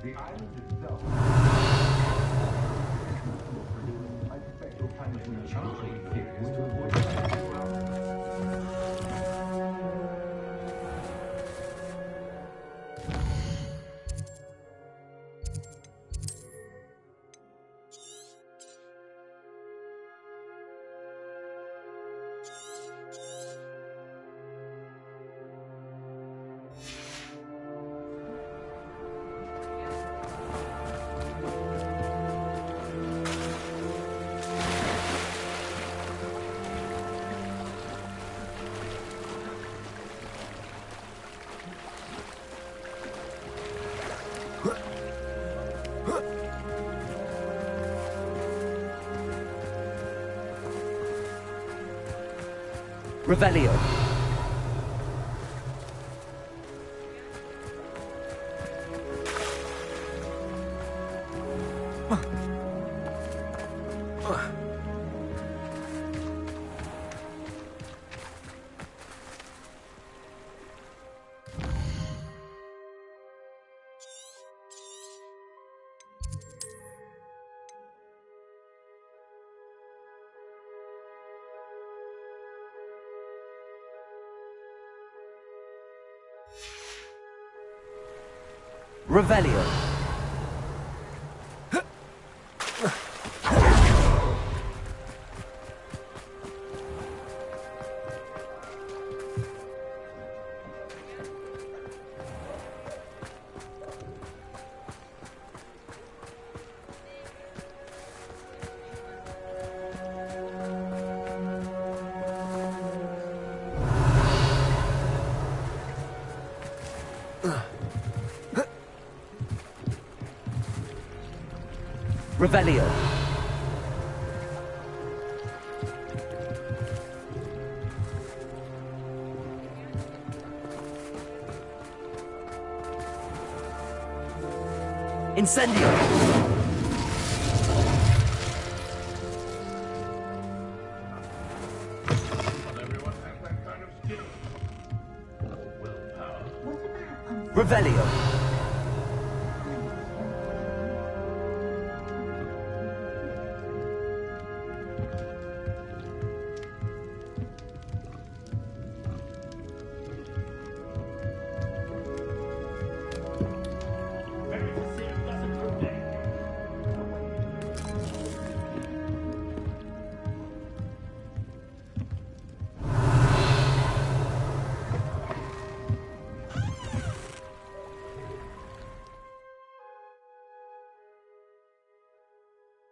The island itself Revelio. Revelio. Revelio. Incendio. Revelio.